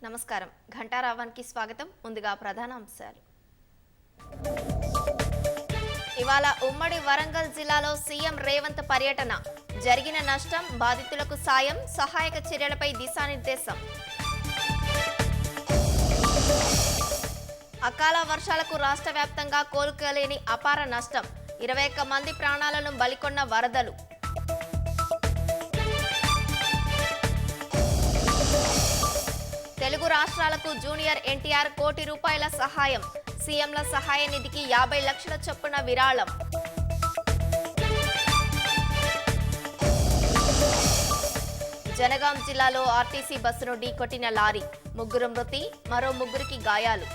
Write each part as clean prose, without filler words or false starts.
నమస్కారం ఘంటారావానికి స్వాగతం. ముందుగా ప్రధాన అంశాలు. ఇవాళ ఉమ్మడి వరంగల్ జిల్లాలో సీఎం రేవంత్ పర్యటన. జరిగిన నష్టం, బాధితులకు సాయం, సహాయక చర్యలపై దిశానిర్దేశం. అకాల వర్షాలకు రాష్ట్ర వ్యాప్తంగా కోలుకోలేని అపార నష్టం. 21 మంది ప్రాణాలను బలికొన్న వరదలు. తెలుగు రాష్ట్రాలకు జూనియర్ ఎన్టీఆర్ ₹1 సహాయం. సీఎంల సహాయ నిధికి 50 లక్షల చొప్పున విరాళం. జనగాం జిల్లాలో ఆర్టీసీ బస్సును ఢీకొట్టిన లారీ. 3 మృతి, మరో 3కి గాయాలు.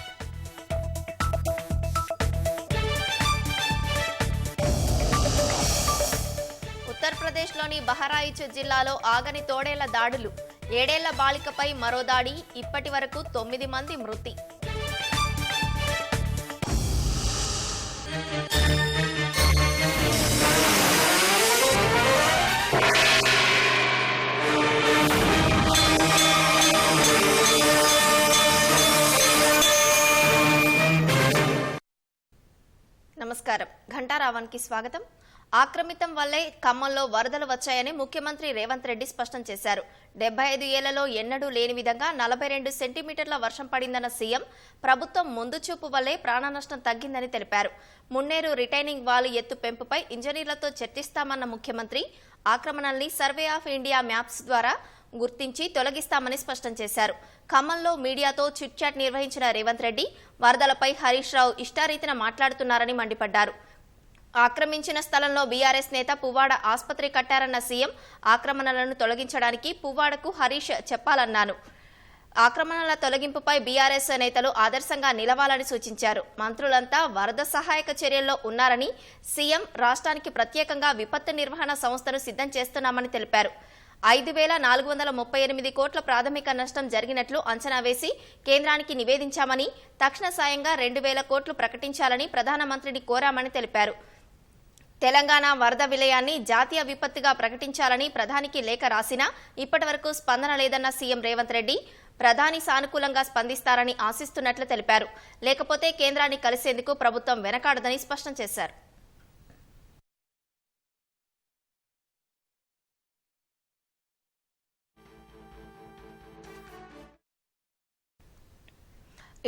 ఉత్తరప్రదేశ్లోని బహరాయిచ్ జిల్లాలో ఆగని తోడేళ్ల దాడులు. 7 ఏళ్ల బాలికపై మరో దాడి. ఇప్పటి వరకు 9 మంది మృతి. నమస్కారం ఘంటారావానికి స్వాగతం. ఆక్రమితం వల్లే ఖమ్మంలో వరదలు వచ్చాయని ముఖ్యమంత్రి రేవంత్ రెడ్డి స్పష్టం చేశారు. 75 ఏళ్లలో ఎన్నడూ లేని విధంగా 42 సెంటీమీటర్ల వర్షం పడిందన్న సీఎం, ప్రభుత్వం ముందు చూపు వల్లే ప్రాణనష్టం తగ్గిందని తెలిపారు. మున్నేరు రిటైనింగ్ వాల్ ఎత్తు పెంపుపై ఇంజనీర్లతో చర్చిస్తామన్న ముఖ్యమంత్రి, ఆక్రమణల్ని సర్వే ఆఫ్ ఇండియా మ్యాప్స్ ద్వారా గుర్తించి తొలగిస్తామని స్పష్టం చేశారు. ఖమ్మంలో మీడియాతో చిట్ చాట్ నిర్వహించిన రేవంత్ రెడ్డి, వరదలపై హరీష్ రావు ఇష్టారీతిన మాట్లాడుతున్నారని మండిపడ్డారు. ఆక్రమించిన స్థలంలో బీఆర్ఎస్ నేత పువ్వాడ ఆసుపత్రి కట్టారన్న సీఎం, ఆక్రమణలను తొలగించడానికి పువ్వాడకు హరీష్ చెప్పాలన్నారు. ఆక్రమణల తొలగింపుపై బీఆర్ఎస్ నేతలు ఆదర్శంగా నిలవాలని సూచించారు. మంత్రులంతా వరద సహాయక చర్యల్లో ఉన్నారని, సీఎం రాష్ట్రానికి ప్రత్యేకంగా విపత్తు నిర్వహణ సంస్థను సిద్ధం చేస్తున్నామని తెలిపారు. 5,438 కోట్ల ప్రాథమిక నష్టం జరిగినట్లు అంచనా వేసి కేంద్రానికి నివేదించామని, తక్షణ సాయంగా 2,000 కోట్లు ప్రకటించాలని ప్రధానమంత్రిని కోరామని తెలిపారు. తెలంగాణ వరద విలయాన్ని జాతీయ విపత్తుగా ప్రకటించాలని ప్రధానికి లేఖ రాసినా ఇప్పటివరకు స్పందన లేదన్న సీఎం రేవంత్ రెడ్డి, ప్రధాని సానుకూలంగా స్పందిస్తారని ఆశిస్తున్నట్లు తెలిపారు. లేకపోతే కేంద్రాన్ని కలిసేందుకు ప్రభుత్వం వెనకాడదని స్పష్టం చేశారు.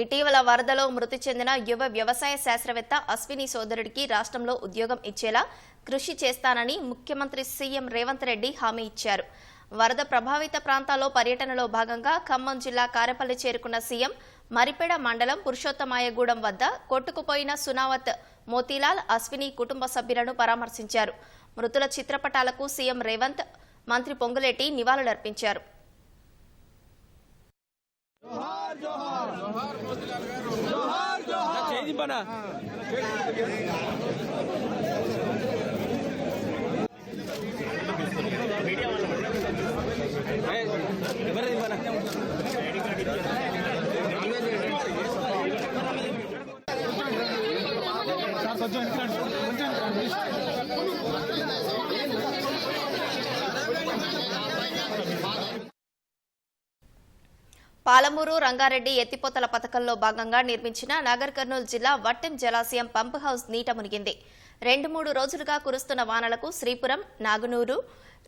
ఇటీవల వరదలో మృతి చెందిన యువ వ్యవసాయ శాస్త్రవేత్త అశ్విని సోదరుడికి రాష్ట్రంలో ఉద్యోగం ఇచ్చేలా కృషి చేస్తానని ముఖ్యమంత్రి సీఎం రేవంత్ రెడ్డి హామీ ఇచ్చారు. వరద ప్రభావిత ప్రాంతాల్లో పర్యటనలో భాగంగా ఖమ్మం జిల్లా కారెపల్లి చేరుకున్న సీఎం, మరిపెడ మండలం పురుషోత్తమాయగూడెం వద్ద కొట్టుకుపోయిన సునావత్, మోతీలాల్, అశ్విని కుటుంబ సభ్యులను పరామర్శించారు. మృతుల చిత్రపటాలకు సీఎం రేవంత్, మంత్రి పొంగులేటి నివాళులర్పించారు. जोहार जोहार जोहार मोतीलाल गारू जोहार जोहार చేంజ్ బనా మీడియా వాళ్ళ ఎవరిది బనా సార్ కొంచెం పాలమూరు రంగారెడ్డి ఎత్తిపోతల పథకంలో భాగంగా నిర్మించిన నాగర్ కర్నూలు జిల్లా వట్టెం జలాశయం పంప్ హౌస్ నీట మునిగింది. 2-3 రోజులుగా కురుస్తున్న వానలకు శ్రీపురం, నాగునూరు,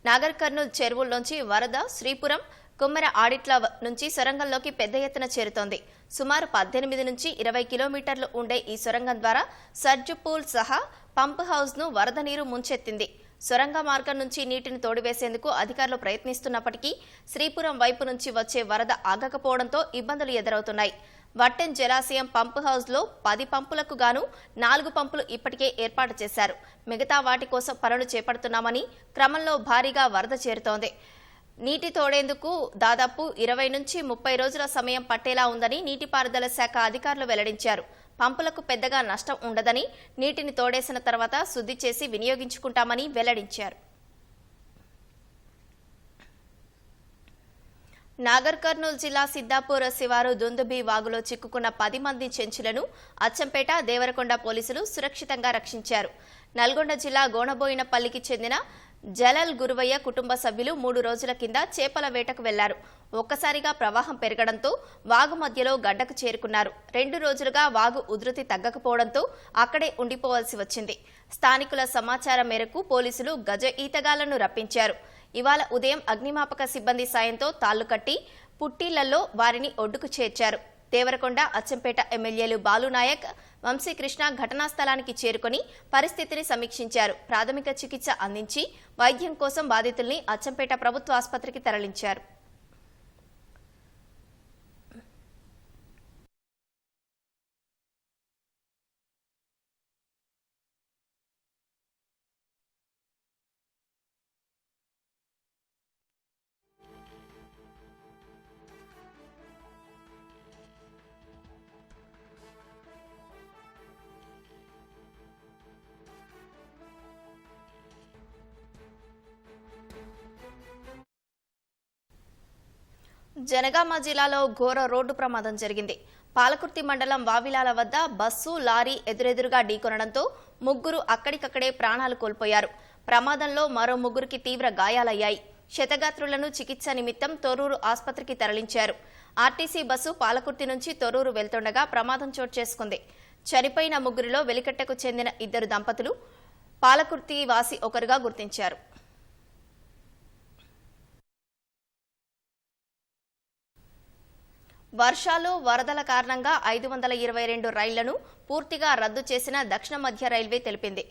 నాగర్ కర్నూలు చెరువుల్లోంచి వరద శ్రీపురం, కుమ్మెర ఆడిట్ల నుంచి సొరంగంలోకి పెద్ద ఎత్తున చేరుతోంది. సుమారు 18 నుంచి 20 కిలోమీటర్లు ఉండే ఈ సొరంగం ద్వారా సర్జు పూల్ సహా పంప్ హౌస్ ను వరద నీరు ముంచెత్తింది. సొరంగ మార్గం నుంచి నీటిని తోడివేసేందుకు అధికారులు ప్రయత్నిస్తున్నప్పటికీ శ్రీపురం వైపు నుంచి వచ్చే వరద ఆగకపోవడంతో ఇబ్బందులు ఎదురవుతున్నాయి. వట్టెం జలాశయం పంప్ హౌస్ లో 10 పంపులకు గాను 4 పంపులు ఇప్పటికే ఏర్పాటు చేశారు. మిగతా వాటి కోసం పనులు చేపడుతున్నామని, క్రమంలో భారీగా వరద చేరుతోంది. నీటి తోడేందుకు దాదాపు 20 నుంచి 30 రోజుల సమయం పట్టేలా ఉందని నీటిపారుదల శాఖ అధికారులు వెల్లడించారు. పంపులకు పెద్దగా నష్టం ఉండదని, నీటిని తోడేసిన తర్వాత శుద్ధి చేసి వినియోగించుకుంటామని వెల్లడించారు. నాగర్ కర్నూలు జిల్లా సిద్దాపూర్ శివారు దుందుబి వాగులో చిక్కుకున్న 10 మంది చెంచులను అచ్చంపేట, దేవరకొండ పోలీసులు సురక్షితంగా రక్షించారు. నల్గొండ జిల్లా గోనబోయినపల్లికి చెందిన జలల్ గురువయ్య కుటుంబ సభ్యులు 3 రోజుల కింద చేపల వేటకు వెళ్లారు. ఒక్కసారిగా ప్రవాహం పెరగడంతో వాగు మధ్యలో గడ్డకు చేరుకున్నారు. 2 రోజులుగా వాగు ఉధృతి తగ్గకపోవడంతో అక్కడే ఉండిపోవాల్సి వచ్చింది. స్థానికుల సమాచారం మేరకు పోలీసులు గజ ఈతగాళ్లను రప్పించారు. ఇవాళ ఉదయం అగ్నిమాపక సిబ్బంది సాయంతో తాళ్లు కట్టి పుట్టీలలో వారిని ఒడ్డుకు చేర్చారు. దేవరకొండ, అచ్చంపేట ఎమ్మెల్యేలు బాలునాయక్, వంశీకృష్ణ ఘటనా స్థలానికి చేరుకుని పరిస్థితిని సమీక్షించారు. ప్రాథమిక చికిత్స అందించి వైద్యం కోసం బాధితుల్ని అచ్చంపేట ప్రభుత్వ ఆసుపత్రికి తరలించారు. జనగామ జిల్లాలో ఘోర రోడ్డు ప్రమాదం జరిగింది. పాలకుర్తి మండలం వావిలాల వద్ద బస్సు, లారీ ఎదురెదురుగా ఢీకొనడంతో 3 అక్కడికక్కడే ప్రాణాలు కోల్పోయారు. ప్రమాదంలో మరో 3కి తీవ్ర గాయాలయ్యాయి. క్షతగాత్రులను చికిత్స నిమిత్తం తొర్రూరు ఆసుపత్రికి తరలించారు. ఆర్టీసీ బస్సు పాలకుర్తి నుంచి తొర్రూరు వెళ్తుండగా ప్రమాదం చోటు చేసుకుంది. చనిపోయిన 3లో వెలికట్టకు చెందిన 2 దంపతులు, పాలకుర్తి వాసి ఒకరుగా గుర్తించారు. వర్షాలు, వరదల కారణంగా 522 రైళ్లను పూర్తిగా రద్దు చేసిన దక్షిణ మధ్య రైల్వే తెలిపింది.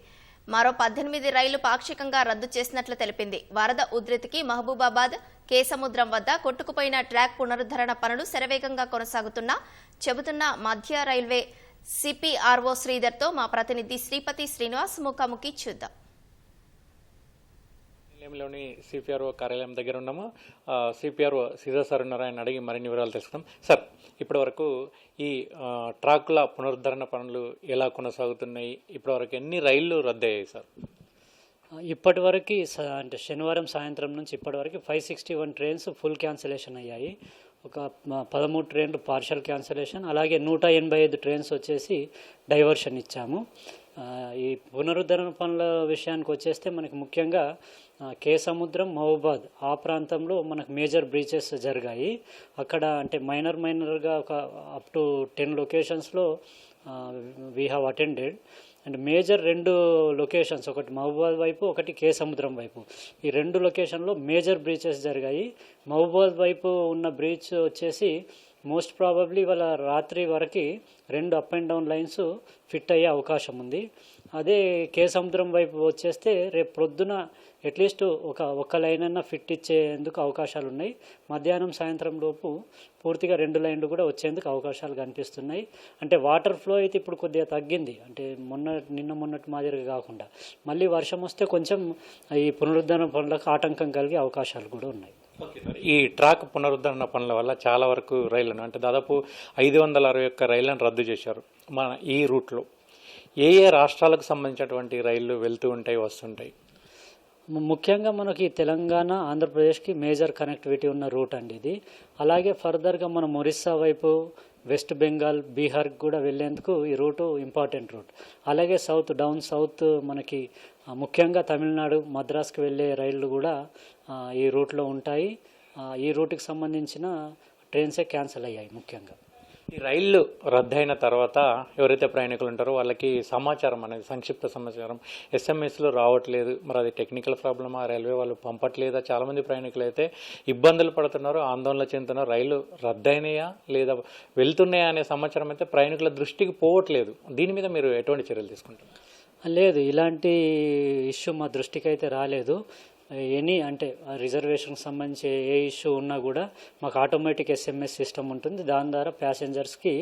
మరో 18 రైళ్లు పాక్షికంగా రద్దు చేసినట్లు తెలిపింది. వరద ఉధృతికి మహబూబాబాద్, కేసముద్రం వద్ద కొట్టుకుపోయిన ట్రాక్ పునరుద్ధరణ పనులు శరవేగంగా కొనసాగుతున్నా చెబుతున్న మధ్య రైల్వే సిపిఆర్ఓ శ్రీధర్తో మా ప్రతినిధి శ్రీపతి శ్రీనివాస్ ముఖాముఖి చూద్దాం. లోని సిపిఆర్ఓ కార్యాలయం దగ్గర ఉన్నాము. సిపిఆర్ఓ శ్రీధర్ సార్ ఉన్నారు, ఆయన అడిగి మరిన్ని వివరాలు తెలుసుకుందాం. సార్, ఇప్పటి వరకు ఈ ట్రాక్ల పునరుద్ధరణ పనులు ఎలా కొనసాగుతున్నాయి? ఇప్పటి వరకు ఎన్ని రైళ్లు రద్దయ్యాయి సార్? ఇప్పటివరకు అంటే శనివారం సాయంత్రం నుంచి ఇప్పటివరకు 561 ట్రైన్స్ ఫుల్ క్యాన్సిలేషన్ అయ్యాయి. ఒక 13 ట్రైన్లు పార్షల్ క్యాన్సిలేషన్, అలాగే 185 ట్రైన్స్ వచ్చేసి డైవర్షన్ ఇచ్చాము. ఈ పునరుద్ధరణ పనుల విషయానికి వచ్చేస్తే మనకి ముఖ్యంగా కేసముద్రం, మహబూబాద్ ఆ ప్రాంతంలో మనకు మేజర్ బ్రీచెస్ జరిగాయి. అక్కడ అంటే మైనర్గా ఒక అప్ టు 10 లొకేషన్స్లో we have attended. And major 2 locations, ఒకటి మహబూబాద్ వైపు, ఒకటి కేసముద్రం వైపు, ఈ 2 లొకేషన్లో మేజర్ బ్రీచెస్ జరిగాయి. మహబూబాద్ వైపు ఉన్న బ్రీచ్ వచ్చేసి మోస్ట్ ప్రాబబ్లీ ఇవాళ రాత్రి వరకు 2 up and down lines fit అయ్యే అవకాశం ఉంది. అదే కేసముద్రం వైపు వచ్చేస్తే రేపు ప్రొద్దున అట్లీస్ట్ ఒక లైన్ అన్నా ఫిట్ ఇచ్చేందుకు అవకాశాలు ఉన్నాయి. మధ్యాహ్నం సాయంత్రం లోపు పూర్తిగా 2 లైన్లు కూడా వచ్చేందుకు అవకాశాలు కనిపిస్తున్నాయి. అంటే వాటర్ ఫ్లో అయితే ఇప్పుడు కొద్దిగా తగ్గింది, అంటే నిన్న మొన్నటి మాదిరిగా కాకుండా. మళ్ళీ వర్షం వస్తే కొంచెం ఈ పునరుద్ధరణ పనులకు ఆటంకం కలిగే అవకాశాలు కూడా ఉన్నాయి. ఈ ట్రాక్ పునరుద్ధరణ పనుల వల్ల చాలా వరకు రైళ్లను, అంటే దాదాపు 561 రైళ్లను రద్దు చేశారు. మన ఈ రూట్లో ఏ రాష్ట్రాలకు సంబంధించినటువంటి రైళ్లు వెళ్తూ ఉంటాయి, వస్తుంటాయి? ముఖ్యంగా మనకి తెలంగాణ, ఆంధ్రప్రదేశ్కి మేజర్ కనెక్టివిటీ ఉన్న రూట్ అండి ఇది. అలాగే ఫర్దర్గా మనం ఒరిస్సా వైపు, వెస్ట్ బెంగాల్, బీహార్కి కూడా వెళ్ళేందుకు ఈ రూటు ఇంపార్టెంట్ రూట్. అలాగే డౌన్ సౌత్ మనకి ముఖ్యంగా తమిళనాడు, మద్రాస్కి వెళ్ళే రైళ్లు కూడా ఈ రూట్లో ఉంటాయి. ఈ రూట్కి సంబంధించిన ట్రైన్సే క్యాన్సిల్ అయ్యాయి ముఖ్యంగా. ఈ రైళ్లు రద్దయిన తర్వాత ఎవరైతే ప్రయాణికులు ఉంటారో వాళ్ళకి సమాచారం అనేది, సంక్షిప్త సమాచారం ఎస్ఎంఎస్లో రావట్లేదు. మరి అది టెక్నికల్ ప్రాబ్లమా, రైల్వే వాళ్ళు పంపట్లేదా? చాలామంది ప్రయాణికులు అయితే ఇబ్బందులు పడుతున్నారు, ఆందోళన చెందుతున్నారు. రైళ్లు రద్దయినాయా లేదా వెళ్తున్నాయా అనే సమాచారం అయితే ప్రయాణికుల దృష్టికి పోవట్లేదు. దీని మీద మీరు ఎటువంటి చర్యలు తీసుకుంటారు? లేదు, ఇలాంటి ఇష్యూ మా దృష్టికి అయితే రాలేదు. అంటే రిజర్వేషన్కి సంబంధించి ఏ ఇష్యూ ఉన్నా కూడా మాకు ఆటోమేటిక్ ఎస్ఎంఎస్ సిస్టమ్ ఉంటుంది. దాని ద్వారా ప్యాసింజర్స్కి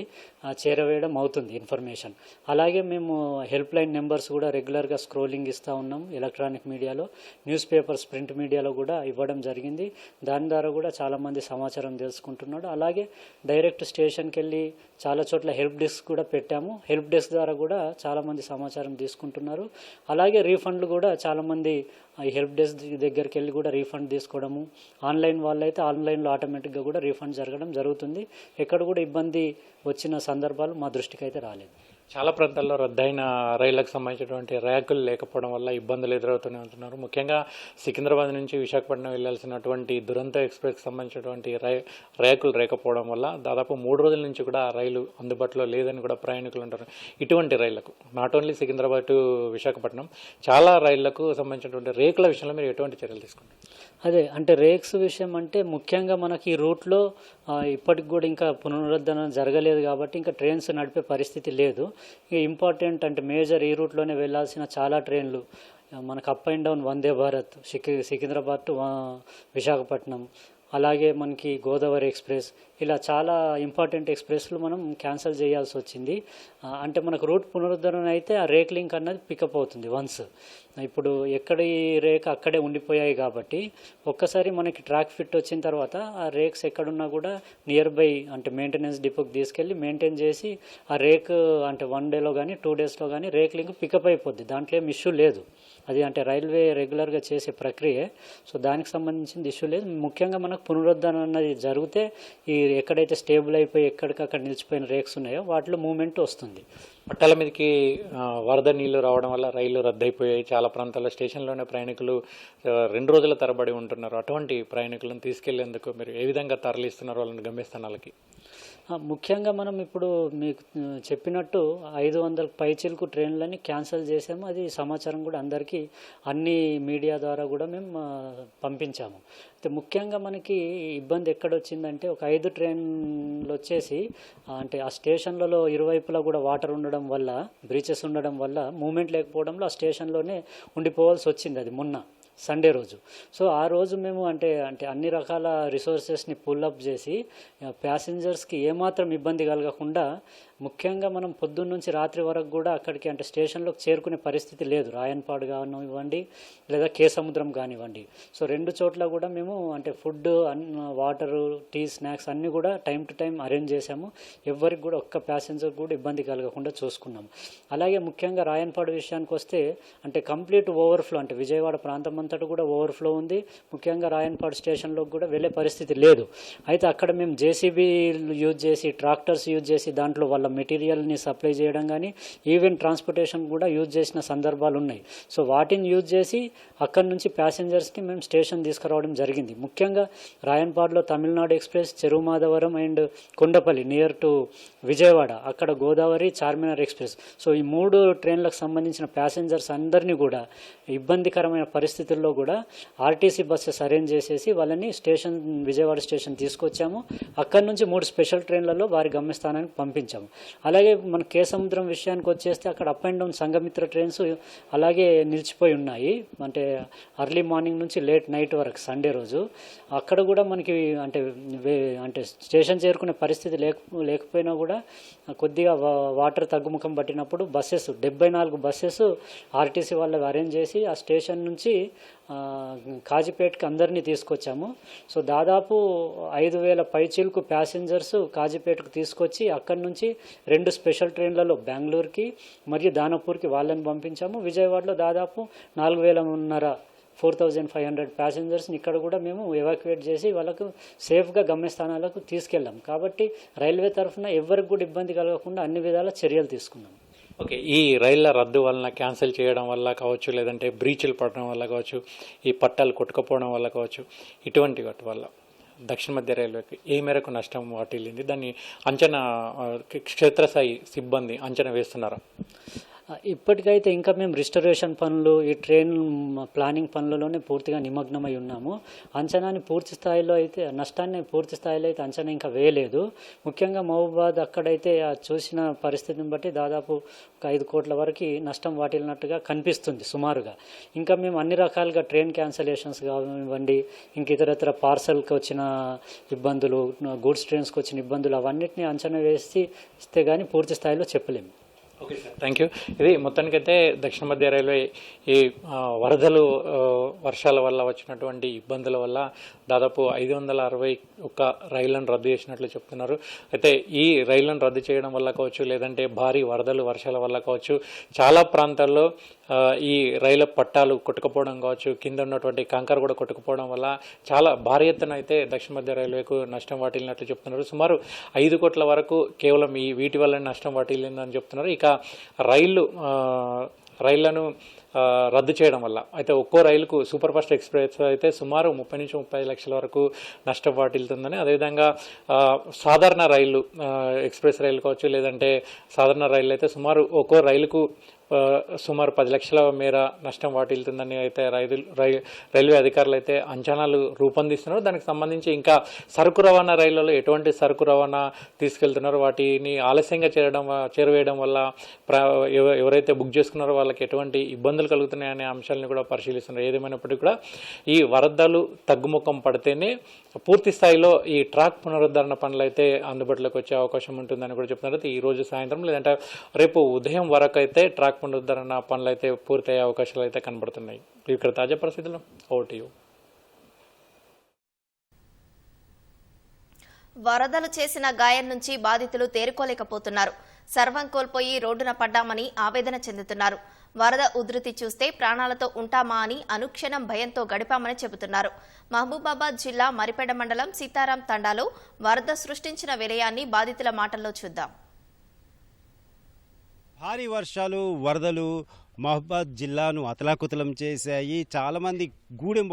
చేరవేయడం అవుతుంది ఇన్ఫర్మేషన్. అలాగే మేము హెల్ప్ లైన్ నెంబర్స్ కూడా రెగ్యులర్గా స్క్రోలింగ్ ఇస్తూ ఉన్నాం. ఎలక్ట్రానిక్ మీడియాలో, న్యూస్ పేపర్స్, ప్రింట్ మీడియాలో కూడా ఇవ్వడం జరిగింది. దాని ద్వారా కూడా చాలామంది సమాచారం తెలుసుకుంటున్నాడు. అలాగే డైరెక్ట్ స్టేషన్కి వెళ్ళి చాలా చోట్ల హెల్ప్ డెస్క్ కూడా పెట్టాము. హెల్ప్ డెస్క్ ద్వారా కూడా చాలామంది సమాచారం తీసుకుంటున్నారు. అలాగే రీఫండ్లు కూడా చాలామంది ఈ హెల్ప్ డెస్క్ దగ్గరికి వెళ్ళి కూడా రీఫండ్ తీసుకోవడము, ఆన్లైన్ వాళ్ళైతే ఆన్లైన్లో ఆటోమేటిక్గా కూడా రీఫండ్ జరగడం జరుగుతుంది. ఎక్కడ కూడా ఇబ్బంది వచ్చిన సందర్భాలు మా దృష్టికి అయితే రాలేదు. చాలా ప్రాంతాల్లో రద్దయిన రైళ్లకు సంబంధించినటువంటి ర్యాకులు లేకపోవడం వల్ల ఇబ్బందులు ఎదురవుతూనే ఉంటున్నారు. ముఖ్యంగా సికింద్రాబాద్ నుంచి విశాఖపట్నం వెళ్లాల్సినటువంటి దురంతో ఎక్స్ప్రెస్కి సంబంధించినటువంటి ర్యాకులు లేకపోవడం వల్ల దాదాపు 3 రోజుల నుంచి కూడా ఆ రైలు అందుబాటులో లేదని కూడా ప్రయాణికులు ఉంటారు. ఇటువంటి రైళ్లకు not only Secunderabad to Visakhapatnam చాలా రైళ్లకు సంబంధించినటువంటి రేకుల విషయంలో మీరు ఎటువంటి చర్యలు తీసుకుంటారు? అదే అంటే రేక్స్ విషయం అంటే ముఖ్యంగా మనకి ఈ రూట్లో ఇప్పటికి కూడా ఇంకా పునరుద్ధరణ జరగలేదు కాబట్టి ఇంకా ట్రైన్స్ నడిపే పరిస్థితి లేదు. ఇక ఇంపార్టెంట్ అంటే మేజర్ ఈ రూట్లోనే వెళ్ళాల్సిన చాలా ట్రైన్లు మనకు up and down Vande Bharat Secunderabad to Visakhapatnam, అలాగే మనకి గోదావరి ఎక్స్ప్రెస్, ఇలా చాలా ఇంపార్టెంట్ ఎక్స్ప్రెస్లు మనం క్యాన్సిల్ చేయాల్సి వచ్చింది. అంటే మనకు రూట్ పునరుద్ధరణ అయితే ఆ రేక్ లింక్ అన్నది పికప్ అవుతుంది వన్స్. ఇప్పుడు ఎక్కడి రేక్ అక్కడే ఉండిపోయాయి కాబట్టి ఒక్కసారి మనకి ట్రాక్ ఫిట్ వచ్చిన తర్వాత ఆ రేక్స్ ఎక్కడున్నా కూడా నియర్ బై అంటే మెయింటెనెన్స్ డిపోకి తీసుకెళ్ళి మెయింటైన్ చేసి ఆ రేక్ అంటే 1 డేలో కానీ 2 డేస్లో కానీ రేక్ లింక్ పికప్ అయిపోద్ది. దాంట్లో ఏం ఇష్యూ లేదు. అది అంటే రైల్వే రెగ్యులర్గా చేసే ప్రక్రియ. సో దానికి సంబంధించింది ఇష్యూ లేదు. ముఖ్యంగా మనకు పునరుద్ధరణ అన్నది జరిగితే ఈ ఎక్కడైతే స్టేబుల్ అయిపోయి ఎక్కడికక్కడ నిలిచిపోయిన రేక్స్ ఉన్నాయో వాటిలో మూమెంట్ వస్తుంది. పట్టాల మీదకి వరద నీళ్లు రావడం వల్ల రైళ్లు రద్దయిపోయాయి. చాలా ప్రాంతాల్లో స్టేషన్లోనే ప్రయాణికులు 2 రోజుల తరబడి ఉంటున్నారు. అటువంటి ప్రయాణికులను తీసుకెళ్లేందుకు మీరు ఏ విధంగా తరలిస్తున్నారు వాళ్ళని గమ్యస్థానాలకి? ముఖ్యంగా మనం ఇప్పుడు మీకు చెప్పినట్టు 500 పైచిలకు ట్రైన్లని క్యాన్సిల్ చేసాము. అది సమాచారం కూడా అందరికీ అన్ని మీడియా ద్వారా కూడా మేము పంపించాము. అయితే ముఖ్యంగా మనకి ఇబ్బంది ఎక్కడొచ్చిందంటే ఒక 5 ట్రైన్లు వచ్చేసి అంటే ఆ స్టేషన్లలో ఇరువైపులా కూడా వాటర్ ఉండడం వల్ల, బ్రీచెస్ ఉండడం వల్ల మూమెంట్ లేకపోవడంలో ఆ స్టేషన్లోనే ఉండిపోవాల్సి వచ్చింది. అది మొన్న సండే రోజు. సో ఆ రోజు మేము అంటే అన్ని రకాల రిసోర్సెస్ని పుల్అప్ చేసి ప్యాసింజర్స్కి ఏమాత్రం ఇబ్బంది కలగకుండా ముఖ్యంగా మనం పొద్దున్న నుంచి రాత్రి వరకు కూడా అక్కడికి అంటే స్టేషన్లోకి చేరుకునే పరిస్థితి లేదు. రాయన్పాడు కానివ్వండి లేదా కేసముద్రం కానివ్వండి. సో 2 చోట్ల కూడా మేము అంటే ఫుడ్, వాటరు, టీ, స్నాక్స్ అన్నీ కూడా టైం టు టైం అరేంజ్ చేసాము. ఎవరికి కూడా ఒక్క ప్యాసింజర్ కూడా ఇబ్బంది కలగకుండా చూసుకున్నాము. అలాగే ముఖ్యంగా రాయన్పాడు విషయానికి వస్తే అంటే కంప్లీట్ ఓవర్ఫ్లో అంటే విజయవాడ ప్రాంతం అంతటా కూడా ఓవర్ఫ్లో ఉంది. ముఖ్యంగా రాయన్పాడు స్టేషన్లోకి కూడా వెళ్ళే పరిస్థితి లేదు. అయితే అక్కడ మేము జేసీబీ యూజ్ చేసి, ట్రాక్టర్స్ యూజ్ చేసి దాంట్లో వాళ్ళ మెటీరియల్ని సప్లై చేయడం కానీ ఈవెన్ ట్రాన్స్పోర్టేషన్ కూడా యూజ్ చేసిన సందర్భాలు ఉన్నాయి. సో వాటిని యూజ్ చేసి అక్కడి నుంచి ప్యాసింజర్స్ని మేము స్టేషన్ తీసుకురావడం జరిగింది. ముఖ్యంగా రాయన్పాడులో Tamil Nadu express, Cherumadhavaram and Kondapalli near to Vijayawada, అక్కడ గోదావరి, చార్మినార్ ఎక్స్ప్రెస్. సో ఈ 3 ట్రైన్లకు సంబంధించిన ప్యాసింజర్స్ అందరినీ కూడా ఇబ్బందికరమైన పరిస్థితుల్లో కూడా ఆర్టీసీ బస్సెస్ అరేంజ్ చేసేసి వాళ్ళని విజయవాడ స్టేషన్ తీసుకొచ్చాము. అక్కడి నుంచి 3 స్పెషల్ ట్రైన్లలో వారి గమ్యస్థానానికి పంపించాము. అలాగే మన కేసముద్రం విషయానికి వచ్చేస్తే అక్కడ up and down Sanghamitra trains అలాగే నిలిచిపోయి ఉన్నాయి. అంటే అర్లీ మార్నింగ్ నుంచి లేట్ నైట్ వరకు సండే రోజు. అక్కడ కూడా మనకి అంటే స్టేషన్ చేరుకునే పరిస్థితి లేకపోయినా కూడా కొద్దిగా వాటర్ తగ్గుముఖం పట్టినప్పుడు బస్సెస్ 74 బస్సెస్ ఆర్టీసీ వాళ్ళు అరేంజ్ చేసి ఆ స్టేషన్ నుంచి కాజీపేటకి అందరినీ తీసుకొచ్చాము. సో దాదాపు 5,000 పైచీలకు ప్యాసింజర్స్ కాజీపేటకు తీసుకొచ్చి అక్కడి నుంచి 2 స్పెషల్ ట్రైన్లలో బెంగళూరుకి మరియు దానాపూర్కి వాళ్ళని పంపించాము. విజయవాడలో దాదాపు 4,500 ప్యాసింజర్స్ని ఇక్కడ కూడా మేము ఎవాక్యుయేట్ చేసి వాళ్ళకు సేఫ్గా గమ్యస్థానాలకు తీసుకెళ్ళాం. కాబట్టి రైల్వే తరఫున ఎవరికి కూడా ఇబ్బంది కలగకుండా అన్ని విధాల చర్యలు తీసుకున్నాం. ఓకే, ఈ రైళ్ల రద్దు వలన క్యాన్సిల్ చేయడం వల్ల కావచ్చు, లేదంటే బ్రీచ్లు పడడం వల్ల కావచ్చు, ఈ పట్టాలు కొట్టుకుపోవడం వల్ల కావచ్చు, ఇటువంటి వాటి వల్ల దక్షిణ మధ్య రైల్వేకి ఏ మేరకు నష్టం వాటిల్లింది? దాన్ని అంచనా క్షేత్రస్థాయి సిబ్బంది అంచనా వేస్తున్నారా? ఇప్పటికైతే ఇంకా మేము రిస్టరేషన్ పనులు, ఈ ట్రైన్ ప్లానింగ్ పనులలోనే పూర్తిగా నిమగ్నమై ఉన్నాము. నష్టాన్ని పూర్తి స్థాయిలో అయితే అంచనా ఇంకా వేయలేదు. ముఖ్యంగా మహబూబాద్ అక్కడైతే చూసిన పరిస్థితిని బట్టి దాదాపు ఒక 5 కోట్ల వరకు నష్టం వాటిల్లినట్టుగా కనిపిస్తుంది సుమారుగా. ఇంకా మేము అన్ని రకాలుగా ట్రైన్ క్యాన్సలేషన్స్ కానివ్వండి, ఇంక ఇతరత్ర పార్సల్కి వచ్చిన ఇబ్బందులు, గూడ్స్ ట్రైన్స్కి వచ్చిన ఇబ్బందులు అవన్నిటిని అంచనా వేసి ఇస్తే కానీ పూర్తి స్థాయిలో చెప్పలేము. Okay sir, thank you. ఇది మొత్తానికైతే దక్షిణ మధ్య రైల్వే ఈ వరదలు, వర్షాల వల్ల వచ్చినటువంటి ఇబ్బందుల వల్ల దాదాపు 561 రైళ్లను రద్దు చేసినట్లు చెప్తున్నారు. అయితే ఈ రైళ్లను రద్దు చేయడం వల్ల కావచ్చు, లేదంటే భారీ వరదలు, వర్షాల వల్ల కావచ్చు, చాలా ప్రాంతాల్లో ఈ రైలు పట్టాలు కొట్టుకుపోవడం కావచ్చు, కింద ఉన్నటువంటి కంకర కూడా కొట్టుకుపోవడం వల్ల చాలా భారీ ఎత్తున అయితే దక్షిణ మధ్య రైల్వేకు నష్టం వాటిల్లినట్లు చెప్తున్నారు. సుమారు 5 కోట్ల వరకు కేవలం వీటి వల్ల నష్టం వాటిల్లిందని చెప్తున్నారు. ఇక రైళ్లను రద్దు చేయడం వల్ల అయితే ఒక్కో రైలుకు సూపర్ ఫాస్ట్ ఎక్స్ప్రెస్ అయితే సుమారు 30 నుంచి 35 లక్షల వరకు నష్టం వాటిల్తుందని, అదేవిధంగా సాధారణ రైళ్లు ఎక్స్ప్రెస్ రైలు కావచ్చు లేదంటే సాధారణ రైళ్ళు అయితే సుమారు ఒక్కో రైలుకు సుమారు 10 లక్షల మేర నష్టం వాటిల్తుందని అయితే రైల్వే అధికారులు అయితే అంచనాలు రూపొందిస్తున్నారు. దానికి సంబంధించి ఇంకా సరుకు రవాణా రైళ్లలో ఎటువంటి సరుకు రవాణా తీసుకెళ్తున్నారు, వాటిని ఆలస్యంగా చేరవేయడం వల్ల ఎవరైతే బుక్ చేసుకున్నారో వాళ్ళకి ఎటువంటి ఇబ్బందులు కలుగుతున్నాయనే అంశాలను కూడా పరిశీలిస్తున్నారు. ఏదేమైనప్పటికీ కూడా ఈ వరదలు తగ్గుముఖం పడితేనే పూర్తి స్థాయిలో ఈ ట్రాక్ పునరుద్ధరణ పనులు అయితే అందుబాటులోకి వచ్చే అవకాశం ఉంటుందని కూడా చెప్తున్నారు. ఈ రోజు సాయంత్రం లేదంటే రేపు ఉదయం వరకు అయితే ట్రాక్ పునరుద్ధరణ పనులు అయితే పూర్తయ్యే అవకాశాలు అయితే కనబడుతున్నాయి. ఇక్కడ తాజా పరిస్థితులు ఓటీయూ. వరదలు చేసిన గాయం నుంచి బాధితులు తేరుకోలేకపోతున్నారు. సర్వం కోల్పోయి రోడ్డున పడ్డామని ఆవేదన చెందుతున్నారు. వరద ఉధృతి చూస్తే ప్రాణాలతో ఉంటామా అని అనుక్షణం భయంతో గడిపామని చెబుతున్నారు. మహబూబాబాద్ జిల్లా మరిపేడ మండలం సీతారాం తండాలో వరద సృష్టించిన విలయాన్ని బాధితుల మాటల్లో చూద్దాం. భారీ వర్షాలు, వరదలు మహబూబాద్ జిల్లాను అతలాకుతలం చేశాయి. చాలామంది గూడెం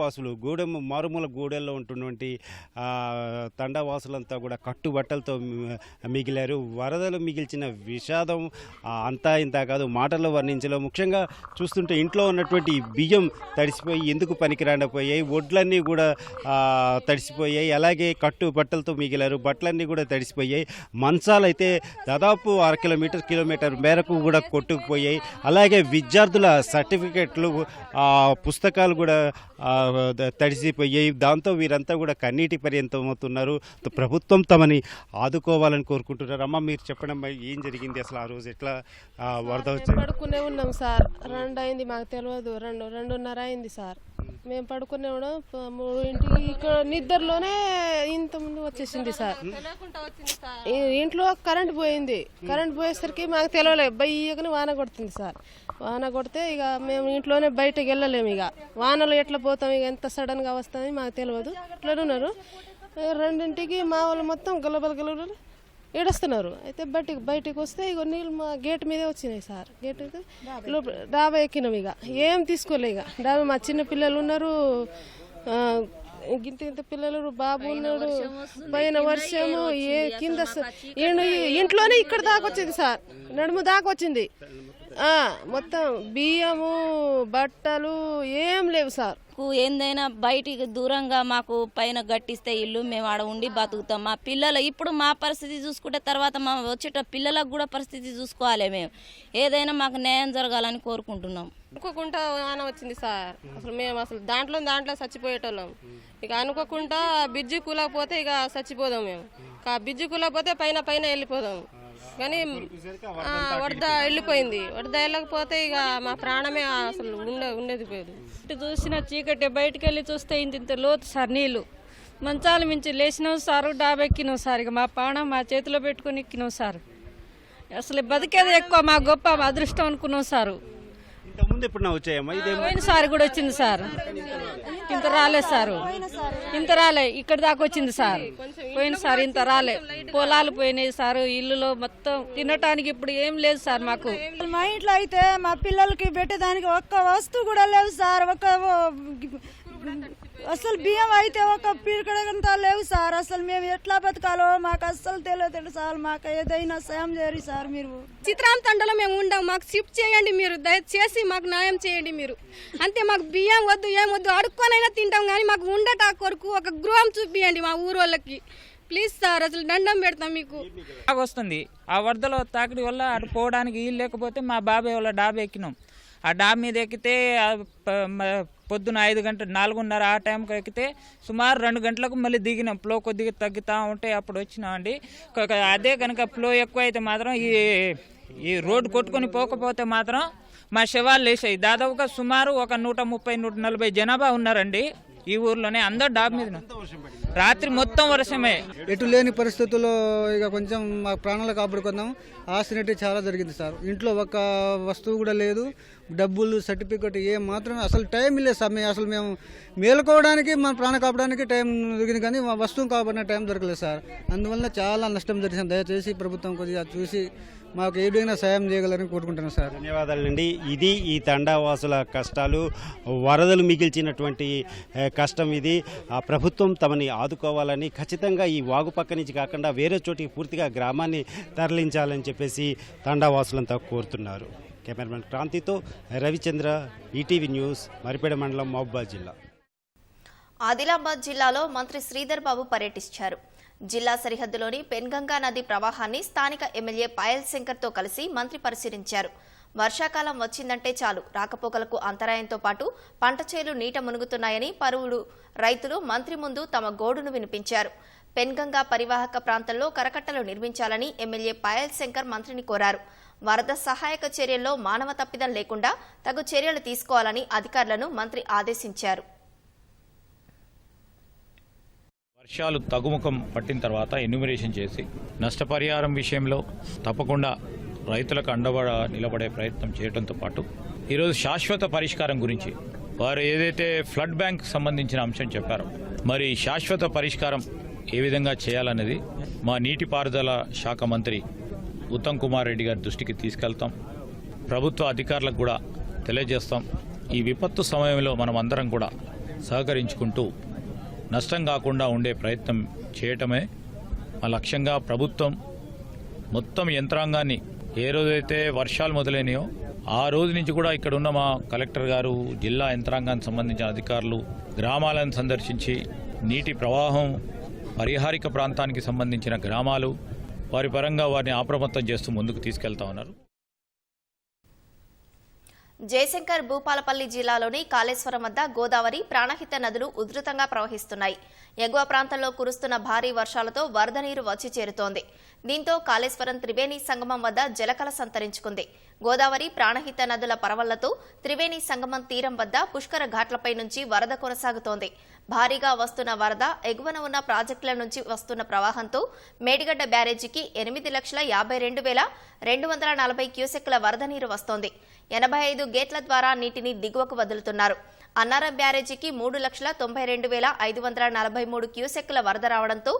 మారుమూల గూడెల్లో ఉంటున్నటువంటి తండావాసులంతా కూడా కట్టుబట్టలతో మిగిలారు. వరదలు మిగిల్చిన విషాదం అంతా ఇంత కాదు, మాటల్లో వర్ణించలేం. ముఖ్యంగా చూస్తుంటే ఇంట్లో ఉన్నటువంటి బియ్యం తడిసిపోయి ఎందుకు పనికిరాండిపోయాయి, వడ్లన్నీ కూడా తడిసిపోయాయి. అలాగే కట్టుబట్టలతో మిగిలారు, బట్టలన్నీ కూడా తడిసిపోయాయి. మంచాలు అయితే దాదాపు 1/2 కిలోమీటర్ మేరకు కూడా కొట్టుకుపోయాయి. అలాగే విద్యార్థుల సర్టిఫికెట్లు, పుస్తకాలు కూడా తడిసిపోయాయి. దాంతో వీరంతా కూడా కన్నీటి పర్యంతం అవుతున్నారు. ప్రభుత్వం తమని ఆదుకోవాలని కోరుకుంటున్నారు. అమ్మ, మీరు చెప్పండి అమ్మా, ఏం జరిగింది అసలు ఆ రోజు, ఎట్లా వరద వచ్చింది? పడుకునే ఉన్నాం సార్, 2 అయింది, మాకు తెలియదు, 2:30 అయింది సార్. మేము పడుకునే ఉన్నాం, 3 ఇక్కడ నిద్రలోనే ఇంత ముందు వచ్చేసింది సార్. ఇంట్లో కరెంట్ పోయింది. కరెంట్ పోయేసరికి మాకు తెలియలేదు, బయ్యకని వాన కొడుతుంది సార్. వాన కొడితే ఇక మేము ఇంట్లోనే బయటకు వెళ్ళలేము. ఇక వానలో ఎట్లా పోతాం, ఇక ఎంత సడన్గా వస్తామని మాకు తెలియదు. ఇట్లా ఉన్నారు. 2ంటికి మా వాళ్ళు మొత్తం గలబలు ఏడుస్తున్నారు. అయితే బయటికి వస్తే ఇక నీళ్ళు మా గేట్ మీదే వచ్చినాయి సార్. గేట్ డాబా ఎక్కినాం. ఇక ఏం తీసుకోలే. ఇక డాబా మా చిన్న పిల్లలు ఉన్నారు, ఇంత పిల్లలు, బాబు ఉన్నాడు. పైన వర్షము కింద ఇంట్లోనే ఇక్కడ దాకా వచ్చింది సార్, నడుము దాకా వచ్చింది. మొత్తం బియ్యము, బట్టలు ఏం లేవు సార్. ఏందైనా బయటికి దూరంగా మాకు పైన గట్టిస్తే ఇల్లు మేము ఆడ ఉండి బతుకుతాం. మా పిల్లలు ఇప్పుడు మా పరిస్థితి చూసుకుంటే తర్వాత మా వచ్చేట పిల్లలకు కూడా పరిస్థితి చూసుకోవాలి. మేము ఏదైనా మాకు న్యాయం జరగాలని కోరుకుంటున్నాం. అనుకోకుండా వాన వచ్చింది సార్. అసలు దాంట్లో చచ్చిపోయేటోళ్ళం. ఇక అనుకోకుండా బిజ్జి కూలకపోతే ఇక చచ్చిపోదాం మేము. బిజ్జి కూలకపోతే పైన వెళ్ళిపోదాం. కానీ వరద వెళ్ళిపోయింది. వరద వెళ్ళకపోతే ఇక మా ప్రాణమే అసలు ఉండేది పోయేది. ఇటు చూసిన చీకటి, బయటకు వెళ్ళి చూస్తే ఇంత లోతు సార్ నీళ్ళు. మంచాల మించి లేచినావు సారు, డాబెక్కినావు సార్. ఇక మా ప్రాణం మా చేతిలో పెట్టుకుని ఎక్కినావు సార్. అసలు బతికేది ఎక్కువ, మా గొప్ప అదృష్టం అనుకున్నాం సారు. ముందు ఎప్పుడు వచ్చాయమ్మా? పోయినసారి కూడా వచ్చింది సార్. ఇంత రాలేదు సారు, ఇంత రాలే, ఇక్కడ దాకా వచ్చింది సార్. పోయినసారి ఇంత రాలే. పొలాలు పోయినాయి సార్, ఇల్లులో మొత్తం తినటానికి ఇప్పుడు ఏం లేదు సార్. మాకు మా ఇంట్లో అయితే మా పిల్లలకి పెట్టేదానికి ఒక్క వస్తువు కూడా లేవు సార్. అసలు బియ్యం అయితే ఒక పీరికడంతా లేవు సార్. అసలు మేము ఎట్లా బతకాలో మాకు అస్సలు తెలియదు సార్. మాకు ఏదైనా సాయం చేయరు సార్. మీరు చిత్రాం తండలో మేము ఉండాం, మాకు షిఫ్ట్ చేయండి మీరు, దయచేసి మాకు న్యాయం చేయండి మీరు. అంతే, మాకు బియ్యం వద్దు, ఏం వద్దు, అడుక్కొనైనా తింటాం కానీ మాకు ఉండట కొరకు ఒక గృహం చూపియండి మా ఊరోళ్ళకి ప్లీజ్ సార్. అసలు దండం పెడతాం మీకు. వస్తుంది ఆ వరదలో తాకిడి వల్ల అటు పోవడానికి వీలు లేకపోతే మా బాబాయ్ వాళ్ళ డాబా ఎక్కినాం. ఆ డాబా మీద ఎక్కితే పొద్దున 5 గంటలు 4:30 ఆ టైంకి ఎక్కితే సుమారు 2 గంటలకు మళ్ళీ దిగినాం. ఫ్లో కొద్దిగా తగ్గుతూ ఉంటే అప్పుడు వచ్చినామండి. అదే కనుక ఫ్లో ఎక్కువ అయితే మాత్రం ఈ రోడ్డు కొట్టుకొని పోకపోతే మాత్రం మా శవాలు లేచాయి. దాదాపుగా సుమారు ఒక 130-140 జనాభా ఉన్నారండి. ఈ ఊర్లోనే అందరు డాబ్ మీద రాత్రి మొత్తం వర్షమే. ఎటు లేని పరిస్థితుల్లో ఇక కొంచెం మా ప్రాణాలు కాపాడుకుందాం. ఆస్తి చాలా జరిగింది సార్. ఇంట్లో ఒక వస్తువు కూడా లేదు, డబ్బులు సర్టిఫికెట్ ఏ మాత్రం అసలు టైం లేదు సార్. అసలు మేము మేలుకోవడానికి మన ప్రాణం కాపాడడానికి టైం దొరికింది, కానీ మా వస్తువు కాపాడిన టైం దొరకలేదు సార్. అందువల్ల చాలా నష్టం జరిగింది. దయచేసి ప్రభుత్వం కొద్దిగా చూసి మాకు ఏదైనా సాయం చేయగలరని కోరుకుంటున్నాను సార్. ధన్యవాదాలండి. ఇది ఈ తండావాసుల కష్టాలు, వరదలు మిగిల్చినటువంటి కష్టం ఇది. ఆ ప్రభుత్వం తమని ఆదుకోవాలని, ఖచ్చితంగా ఈ వాగు పక్క నుంచి కాకుండా వేరే చోటికి పూర్తిగా గ్రామాన్ని తరలించాలని చెప్పేసి తండావాసులంతా కోరుతున్నారు. కెమెరామెన్ క్రాంతితో రవిచంద్ర, ఈటీవీ న్యూస్, మరిపేడ మండలం, మహబూబాబాద్ జిల్లా. ఆదిలాబాద్ జిల్లాలో మంత్రి శ్రీధర్ బాబు పర్యటించారు. జిల్లా సరిహద్దులోని పెన్గంగా నది ప్రవాహాన్ని స్థానిక ఎమ్మెల్యే పాయల్ శంకర్తో కలిసి మంత్రి పరిశీలించారు. వర్షాకాలం వచ్చిందంటే చాలు రాకపోకలకు అంతరాయంతో పాటు పంట చేలు నీట మునుగుతున్నాయని పలువురు రైతులు మంత్రి ముందు తమ గోడును వినిపించారు. పెన్గంగా పరివాహక ప్రాంతంలో కరకట్టలు నిర్మించాలని ఎమ్మెల్యే పాయల్ శంకర్ మంత్రిని కోరారు. వరద సహాయక చర్యల్లో మానవ తప్పిదం లేకుండా తగు చర్యలు తీసుకోవాలని అధికారులను మంత్రి ఆదేశించారు. వర్షాలు తగ్గుముఖం పట్టిన తర్వాత ఎన్యూమరేషన్ చేసి నష్టపరిహారం విషయంలో తప్పకుండా రైతులకు అండబడ నిలబడే ప్రయత్నం చేయడంతో పాటు ఈరోజు శాశ్వత పరిష్కారం గురించి వారు ఏదైతే ఫ్లడ్ బ్యాంక్ సంబంధించిన అంశం చెప్పారో, మరి శాశ్వత పరిష్కారం ఏ విధంగా చేయాలనేది మా నీటిపారుదల శాఖ మంత్రి ఉత్తమ్ కుమార్ రెడ్డి గారి దృష్టికి తీసుకెళ్తాం. ప్రభుత్వ అధికారులకు కూడా తెలియజేస్తాం. ఈ విపత్తు సమయంలో మనం అందరం కూడా సహకరించుకుంటూ నష్టం కాకుండా ఉండే ప్రయత్నం చేయటమే మా లక్ష్యంగా ప్రభుత్వం మొత్తం యంత్రాంగాన్ని ఏ రోజైతే వర్షాలు మొదలైనాయో ఆ రోజు నుంచి కూడా ఇక్కడ ఉన్న మా కలెక్టర్ గారు, జిల్లా యంత్రాంగానికి సంబంధించిన అధికారులు గ్రామాలను సందర్శించి నీటి ప్రవాహం పరిహారిక ప్రాంతానికి సంబంధించిన గ్రామాలు వారి పరంగా వారిని అప్రమత్తం చేస్తూ ముందుకు తీసుకెళ్తా ఉన్నారు. జయశంకర్ భూపాలపల్లి జిల్లాలోని కాళేశ్వరం వద్ద గోదావరి, ప్రాణహిత నదులు ఉధృతంగా ప్రవహిస్తున్నాయి. ఎగువ ప్రాంతంలో కురుస్తున్న భారీ వర్షాలతో వరద నీరు వచ్చి చేరుతోంది. దీంతో కాళేశ్వరం త్రివేణి సంగమం వద్ద జలకళ సంతరించుకుంది. గోదావరి, ప్రాణహిత నదుల పరవళ్లతో త్రివేణి సంగమం తీరం వద్ద పుష్కర ఘాట్లపై నుంచి వరద కొనసాగుతోంది. భారీగా వస్తున్న వరద ఎగువన ఉన్న ప్రాజెక్టుల నుంచి వస్తున్న ప్రవాహంతో మేడిగడ్డ బ్యారేజీకి 8,52,240 క్యూసెక్కుల వరద నీరు వస్తోంది. 85 గేట్ల ద్వారా నీటిని దిగువకు వదులుతున్నారు. అన్నారం బ్యారేజీకి 3,92,543 క్యూసెక్కుల వరద రావడంతో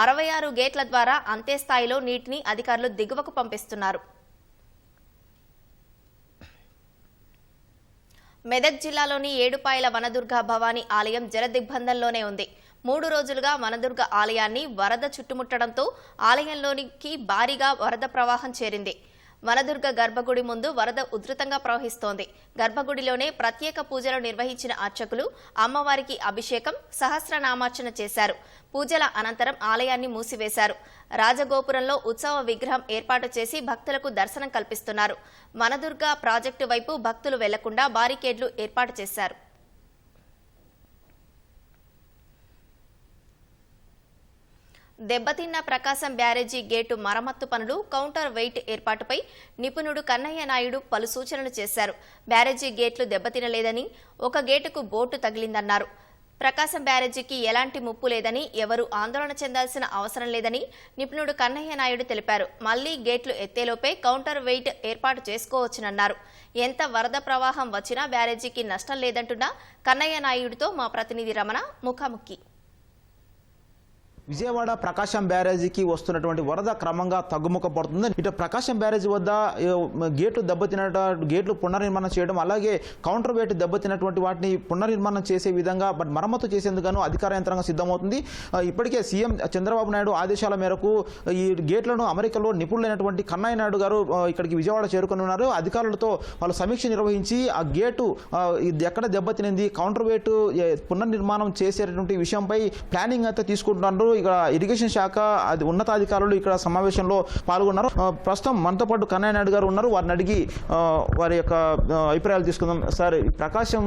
66 గేట్ల ద్వారా అంతే స్థాయిలో నీటిని అధికారులు దిగువకు పంపిస్తున్నారు. మెదక్ జిల్లాలోని ఏడుపాయల వనదుర్గ భవానీ ఆలయం జలదిగ్బంధంలోనే ఉంది. 3 రోజులుగా వనదుర్గ ఆలయాన్ని వరద చుట్టుముట్టడంతో ఆలయంలోనికి భారీగా వరద ప్రవాహం చేరింది. వనదుర్గ గర్భగుడి ముందు వరద ఉధృతంగా ప్రవహిస్తోంది. గర్భగుడిలోనే ప్రత్యేక పూజలు నిర్వహించిన అర్చకులు అమ్మవారికి అభిషేకం, సహస్రనామార్చన చేశారు. పూజల అనంతరం ఆలయాన్ని మూసివేశారు. రాజగోపురంలో ఉత్సవ విగ్రహం ఏర్పాటు చేసి భక్తులకు దర్శనం కల్పిస్తున్నారు. వనదుర్గ ప్రాజెక్టు వైపు భక్తులు వెళ్లకుండా బారికేడ్లు ఏర్పాటు చేశారు. దెబ్బతిన్న ప్రకాశం బ్యారేజీ గేటు మరమ్మత్తు పనులు, కౌంటర్ వెయిట్ ఏర్పాటుపై నిపుణుడు కన్నయ్య నాయుడు పలు సూచనలు చేశారు. బ్యారేజీ గేట్లు దెబ్బతినలేదని, ఒక గేటుకు బోటు తగిలిందన్నారు. ప్రకాశం బ్యారేజీకి ఎలాంటి ముప్పు లేదని, ఎవరూ ఆందోళన చెందాల్సిన అవసరం లేదని నిపుణుడు కన్నయ్య నాయుడు తెలిపారు. మళ్లీ గేట్లు ఎత్తేలోపే కౌంటర్ వెయిట్ ఏర్పాటు చేసుకోవచ్చునన్నారు. ఎంత వరద ప్రవాహం వచ్చినా బ్యారేజీకి నష్టం లేదంటున్న కన్నయ్య నాయుడుతో మా ప్రతినిధి రమణ ముఖాముఖి. విజయవాడ ప్రకాశం బ్యారేజీకి వస్తున్నటువంటి వరద క్రమంగా తగ్గుముఖ పడుతుంది. ఇటు ప్రకాశం బ్యారేజీ వద్ద గేట్లు గేట్లు పునర్నిర్మాణం చేయడం, అలాగే కౌంటర్ వెయిట్ దెబ్బతిన్నటువంటి వాటిని పునర్నిర్మాణం చేసే విధంగా మరమ్మతు చేసేందుకు అధికార యంత్రాంగం సిద్ధమవుతుంది. ఇప్పటికే సీఎం చంద్రబాబు నాయుడు ఆదేశాల మేరకు ఈ గేట్లను అమెరికాలో నిపుణులైనటువంటి కన్నయ్య నాయుడు గారు ఇక్కడికి విజయవాడ చేరుకుని ఉన్నారు. అధికారులతో వాళ్ళు సమీక్ష నిర్వహించి ఆ గేటు ఎక్కడ దెబ్బతినింది, కౌంటర్ వెయిట్ పునర్నిర్మాణం చేసేటువంటి విషయంపై ప్లానింగ్ అయితే తీసుకుంటున్నారు. ఇక్కడ ఇరిగేషన్ శాఖ ఉన్నతాధికారులు ఇక్కడ సమావేశంలో పాల్గొన్నారు. ప్రస్తుతం మనతో పాటు కన్నయ్య నాయుడు గారు ఉన్నారు. వారిని అడిగి వారి యొక్క అభిప్రాయాలు తీసుకుందాం. సార్, ప్రకాశం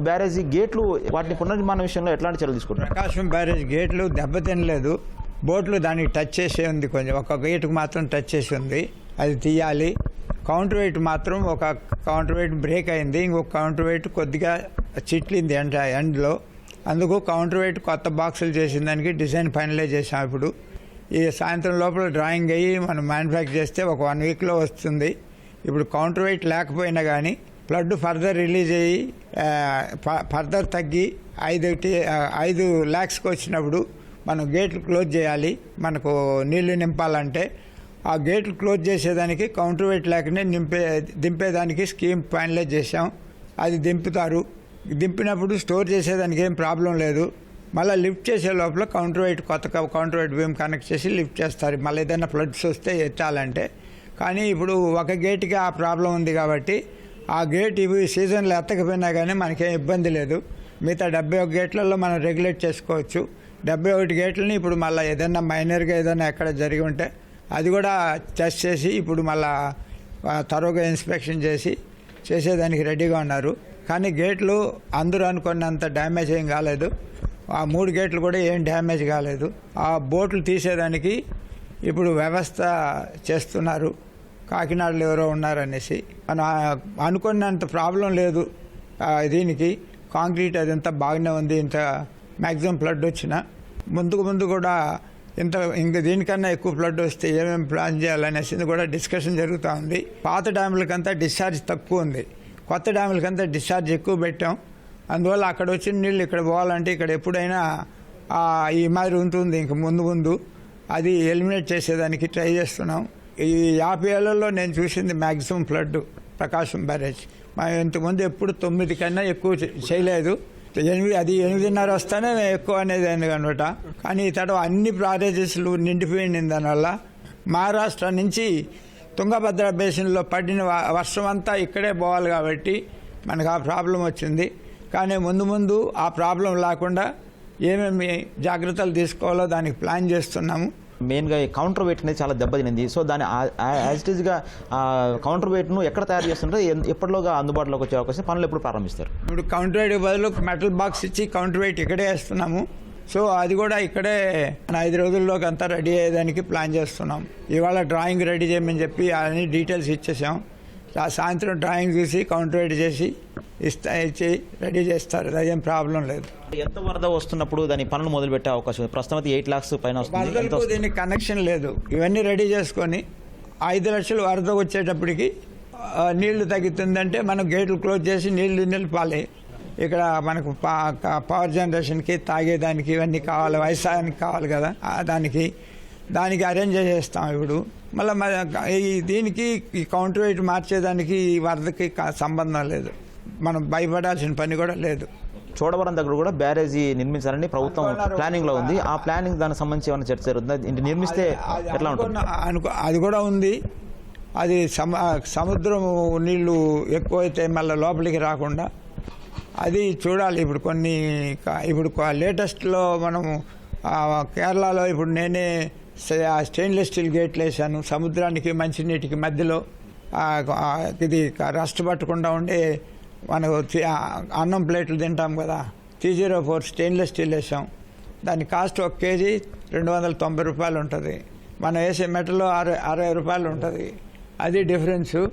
బ్యారేజీ గేట్లు వాటిని పునర్నిర్మాణ విషయంలో ఎట్లాంటి చర్యలు తీసుకుంటారు? ప్రకాశం బ్యారేజీ గేట్లు దెబ్బతినలేదు. బోట్లు దానికి టచ్ చేసే ఉంది, కొంచెం ఒక గేటుకు మాత్రం టచ్ చేసి ఉంది, అది తీయాలి. కౌంటర్ వెయిట్ మాత్రం ఒక కౌంటర్ వెయిట్ బ్రేక్ అయింది, ఇంకొక కౌంటర్ వెయిట్ కొద్దిగా చిట్లింది ఎండ్లో. అందుకు కౌంటర్ వెయిట్ కొత్త బాక్సులు చేసిన దానికి డిజైన్ ఫైనలైజ్ చేసాం. ఇప్పుడు ఈ సాయంత్రం లోపల డ్రాయింగ్ అయ్యి మనం మ్యానుఫ్యాక్చర్ చేస్తే ఒక 1 వీక్లో వస్తుంది. ఇప్పుడు కౌంటర్ వెయిట్ లేకపోయినా కానీ ఫ్లడ్ ఫర్దర్ రిలీజ్ అయ్యి ఫర్దర్ తగ్గి 5 lakhsకి వచ్చినప్పుడు మనం గేట్లు క్లోజ్ చేయాలి. మనకు నీళ్లు నింపాలంటే ఆ గేట్లు క్లోజ్ చేసేదానికి కౌంటర్ వెయిట్ లేకనే దింపేదానికి స్కీమ్ ఫైనలైజ్ చేసాం. అది దింపుతారు. దింపినప్పుడు స్టోర్ చేసేదానికి ఏం ప్రాబ్లం లేదు. మళ్ళీ లిఫ్ట్ చేసే లోపల కౌంటర్ వెయిట్ కొత్త కౌంటర్ వెయిట్ బీమ్ కనెక్ట్ చేసి లిఫ్ట్ చేస్తారు. మళ్ళీ ఏదైనా ఫ్లడ్స్ వస్తే ఎత్తాలంటే. కానీ ఇప్పుడు ఒక గేట్కి ఆ ప్రాబ్లం ఉంది కాబట్టి ఆ గేట్ ఇవి సీజన్లో ఎత్తకపోయినా కానీ మనకేం ఇబ్బంది లేదు. మిగతా 71 గేట్లలో మనం రెగ్యులేట్ చేసుకోవచ్చు. 71 గేట్లని ఇప్పుడు మళ్ళీ ఏదైనా మైనర్గా ఏదైనా ఎక్కడ జరిగి ఉంటే అది కూడా టెస్ట్ చేసి ఇప్పుడు మళ్ళీ తరోగా ఇన్స్పెక్షన్ చేసేదానికి రెడీగా ఉన్నారు. కానీ గేట్లు అందరూ అనుకున్నంత డ్యామేజ్ ఏం కాలేదు. ఆ 3 గేట్లు కూడా ఏం డ్యామేజ్ కాలేదు. ఆ బోట్లు తీసేదానికి ఇప్పుడు వ్యవస్థ చేస్తున్నారు. కాకినాడలో ఎవరో ఉన్నారనేసి మనం అనుకున్నంత ప్రాబ్లం లేదు. దీనికి కాంక్రీట్ అదంతా బాగానే ఉంది. ఇంత మ్యాక్సిమం ఫ్లడ్ వచ్చినా ముందు కూడా ఇంకా దీనికన్నా ఎక్కువ ఫ్లడ్ వస్తే ఏమేమి ప్లాన్ చేయాలనేసి కూడా డిస్కషన్ జరుగుతూ ఉంది. పాత డ్యాములకంతా డిశ్చార్జ్ తక్కువ ఉంది, కొత్త డ్యాములకంతా డిశ్చార్జ్ ఎక్కువ పెట్టాం. అందువల్ల అక్కడ వచ్చిన నీళ్ళు ఇక్కడ పోవాలంటే ఇక్కడ ఎప్పుడైనా ఈ మాదిరి ఉంటుంది. ఇంక ముందు అది ఎలిమినేట్ చేసేదానికి ట్రై చేస్తున్నాం. ఈ 50 ఏళ్లలో నేను చూసింది మ్యాక్సిమం ఫ్లడ్ ప్రకాశం బ్యారేజ్. మనం ఇంతకుముందు ఎప్పుడు 9 కన్నా ఎక్కువ చేయలేదు. 8.5 వస్తేనే ఎక్కువ అనేది అయింది అనమాట. కానీ తర్వాత అన్ని బ్యారేజెస్లు నిండిపోయింది. దానివల్ల మహారాష్ట్ర నుంచి తుంగభద్ర బేసిన్లో పడిన వర్షం అంతా ఇక్కడే పోవాలి కాబట్టి మనకు ఆ ప్రాబ్లం వచ్చింది. కానీ ముందు ఆ ప్రాబ్లం లేకుండా ఏమేమి జాగ్రత్తలు తీసుకోవాలో దానికి ప్లాన్ చేస్తున్నాము. మెయిన్గా ఈ కౌంటర్ వెయిట్ అనేది చాలా దెబ్బతినింది. సో దాన్ని యాజ్ ఇట్ ఈస్గా కౌంటర్ వెయిట్ను ఎక్కడ తయారు చేస్తుంటే ఎప్పటిలోగా అందుబాటులోకి వచ్చే అవకాశం, పనులు ఎప్పుడు ప్రారంభిస్తారు? ఇప్పుడు కౌంటర్ వెయిట్ బదులు మెటల్ బాక్స్ ఇచ్చి కౌంటర్ వెయిట్ ఇక్కడే వేస్తున్నాము. సో అది కూడా ఇక్కడే 5 రోజుల్లోకి అంతా రెడీ అయ్యేదానికి ప్లాన్ చేస్తున్నాం. ఇవాళ డ్రాయింగ్ రెడీ చేయమని చెప్పి అన్ని డీటెయిల్స్ ఇచ్చేసాం. సాయంత్రం డ్రాయింగ్ చూసి కౌంటర్ వెయిట్ చేసి ఇచ్చి రెడీ చేస్తారు. అదేం ప్రాబ్లం లేదు. ఎంత వరద వస్తున్నప్పుడు దాని పనులు మొదలు పెట్టే అవకాశం ఉంది? ప్రస్తుతం 8 lakhs పైన వస్తుంది. దీనికి కనెక్షన్ లేదు. ఇవన్నీ రెడీ చేసుకొని 5 లక్షలు వరద వచ్చేటప్పటికి నీళ్లు తగ్గుతుందంటే మనం గేట్లు క్లోజ్ చేసి నీళ్లు నిలపాలి. ఇక్కడ మనకు పవర్ జనరేషన్కి తాగేదానికి ఇవన్నీ కావాలి, వ్యవసాయానికి కావాలి కదా, దానికి అరేంజ్ చేసేస్తాం. ఇప్పుడు మళ్ళీ దీనికి ఈ కౌంటర్ వెయిట్ మార్చేదానికి ఈ వరదకి సంబంధం లేదు. మనం భయపడాల్సిన పని కూడా లేదు. చోడవరం దగ్గర కూడా బ్యారేజీ నిర్మించాలని ప్రభుత్వం ప్లానింగ్ లో ఉంది. ఆ ప్లానింగ్ దానికి సంబంధించి ఏమైనా చర్చ జరుగుతుంది? నిర్మిస్తే ఎట్లా ఉంటుంది? అది కూడా ఉంది. అది సముద్రం నీళ్లు ఎక్కువైతే మళ్ళీ లోపలికి రాకుండా అది చూడాలి. ఇప్పుడు లేటెస్ట్లో మనము కేరళలో ఇప్పుడు నేనే స్టెయిన్లెస్ స్టీల్ గేట్లు వేసాను. సముద్రానికి మంచినీటికి మధ్యలో ఇది రస్ట్ పట్టకుండా ఉండే మనకు అన్నం ప్లేట్లు తింటాం కదా, 304 స్టెయిన్లెస్ స్టీల్ వేసాం. దాని కాస్ట్ 1 kg 290 రూపాయలు ఉంటుంది. మనం వేసే మెటల్లో 60 రూపాయలు ఉంటుంది. అది డిఫరెన్సు.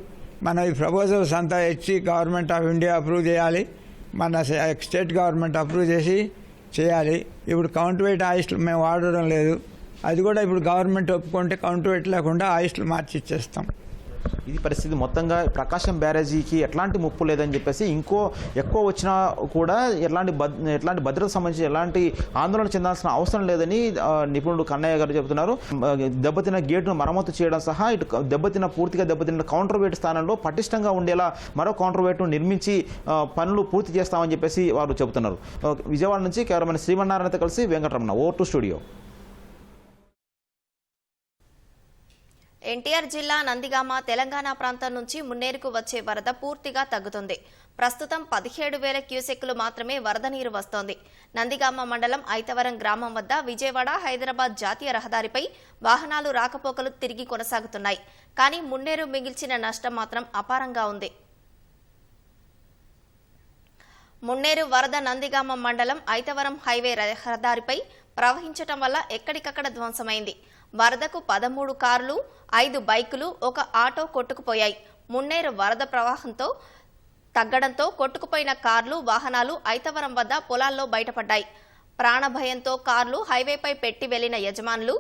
మనం ఈ ప్రపోజల్స్ అంతా ఇచ్చి గవర్నమెంట్ ఆఫ్ ఇండియా అప్రూవ్ చేయాలి, మన స్టేట్ గవర్నమెంట్ అప్రూవ్ చేయాలి. ఇప్పుడు కౌంటర్ వెయిట్ ఆయిస్టులు మేము వాడడం లేదు. అది కూడా ఇప్పుడు గవర్నమెంట్ ఒప్పుకుంటే కౌంటర్ వెయిట్ లేకుండా ఆయిస్టులు మార్చి ఇచ్చేస్తాం. ఇది పరిస్థితి. మొత్తంగా ప్రకాశం బ్యారేజీకి ఎట్లాంటి ముప్పు లేదని చెప్పేసి, ఎక్కువ వచ్చినా కూడా ఎట్లాంటి భద్రత సంబంధించి ఎలాంటి ఆందోళన చెందాల్సిన అవసరం లేదని నిపుణుడు కన్నయ్య గారు చెబుతున్నారు. దెబ్బతిన్న గేటును మరమ్మతు చేయడం సహా ఇటు పూర్తిగా దెబ్బతిన్న కౌంటర్ వెయిట్ స్థానంలో పటిష్టంగా ఉండేలా మరో కౌంటర్ వెయిట్ను నిర్మించి పనులు పూర్తి చేస్తామని చెప్పేసి వారు చెబుతున్నారు. విజయవాడ నుంచి కెమెరామెన్ శ్రీమన్నారాయణతో కలిసి వెంకటరమణ, O2 స్టూడియో. ఎన్టీఆర్ జిల్లా నందిగామ తెలంగాణ ప్రాంతం నుంచి మున్నేరుకు వచ్చే వరద పూర్తిగా తగ్గుతుంది. ప్రస్తుతం 17,000 క్యూసెక్కులు మాత్రమే వరద నీరు వస్తోంది. నందిగామ మండలం ఐతవరం గ్రామం వద్ద విజయవాడ హైదరాబాద్ జాతీయ రహదారిపై వాహనాలు రాకపోకలు తిరిగి కొనసాగుతున్నాయి. కానీ మున్నేరు మిగిల్చిన నష్టం మాత్రం అపారంగా ఉంది. మున్నేరు వరద నందిగామ మండలం ఐతవరం హైవే రహదారిపై ప్రవహించటం వల్ల ఎక్కడికక్కడ ధ్వంసమైంది. వరదకు 13 కార్లు, 5 బైకులు, 1 ఆటో కొట్టుకుపోయాయి. మున్నేరు వరద ప్రవాహంతో తగ్గడంతో కొట్టుకుపోయిన కార్లు, వాహనాలు ఐతవరం వద్ద పొలాల్లో బయటపడ్డాయి. ప్రాణభయంతో కార్లు హైవేపై పెట్టి వెళ్లిన యజమానులు,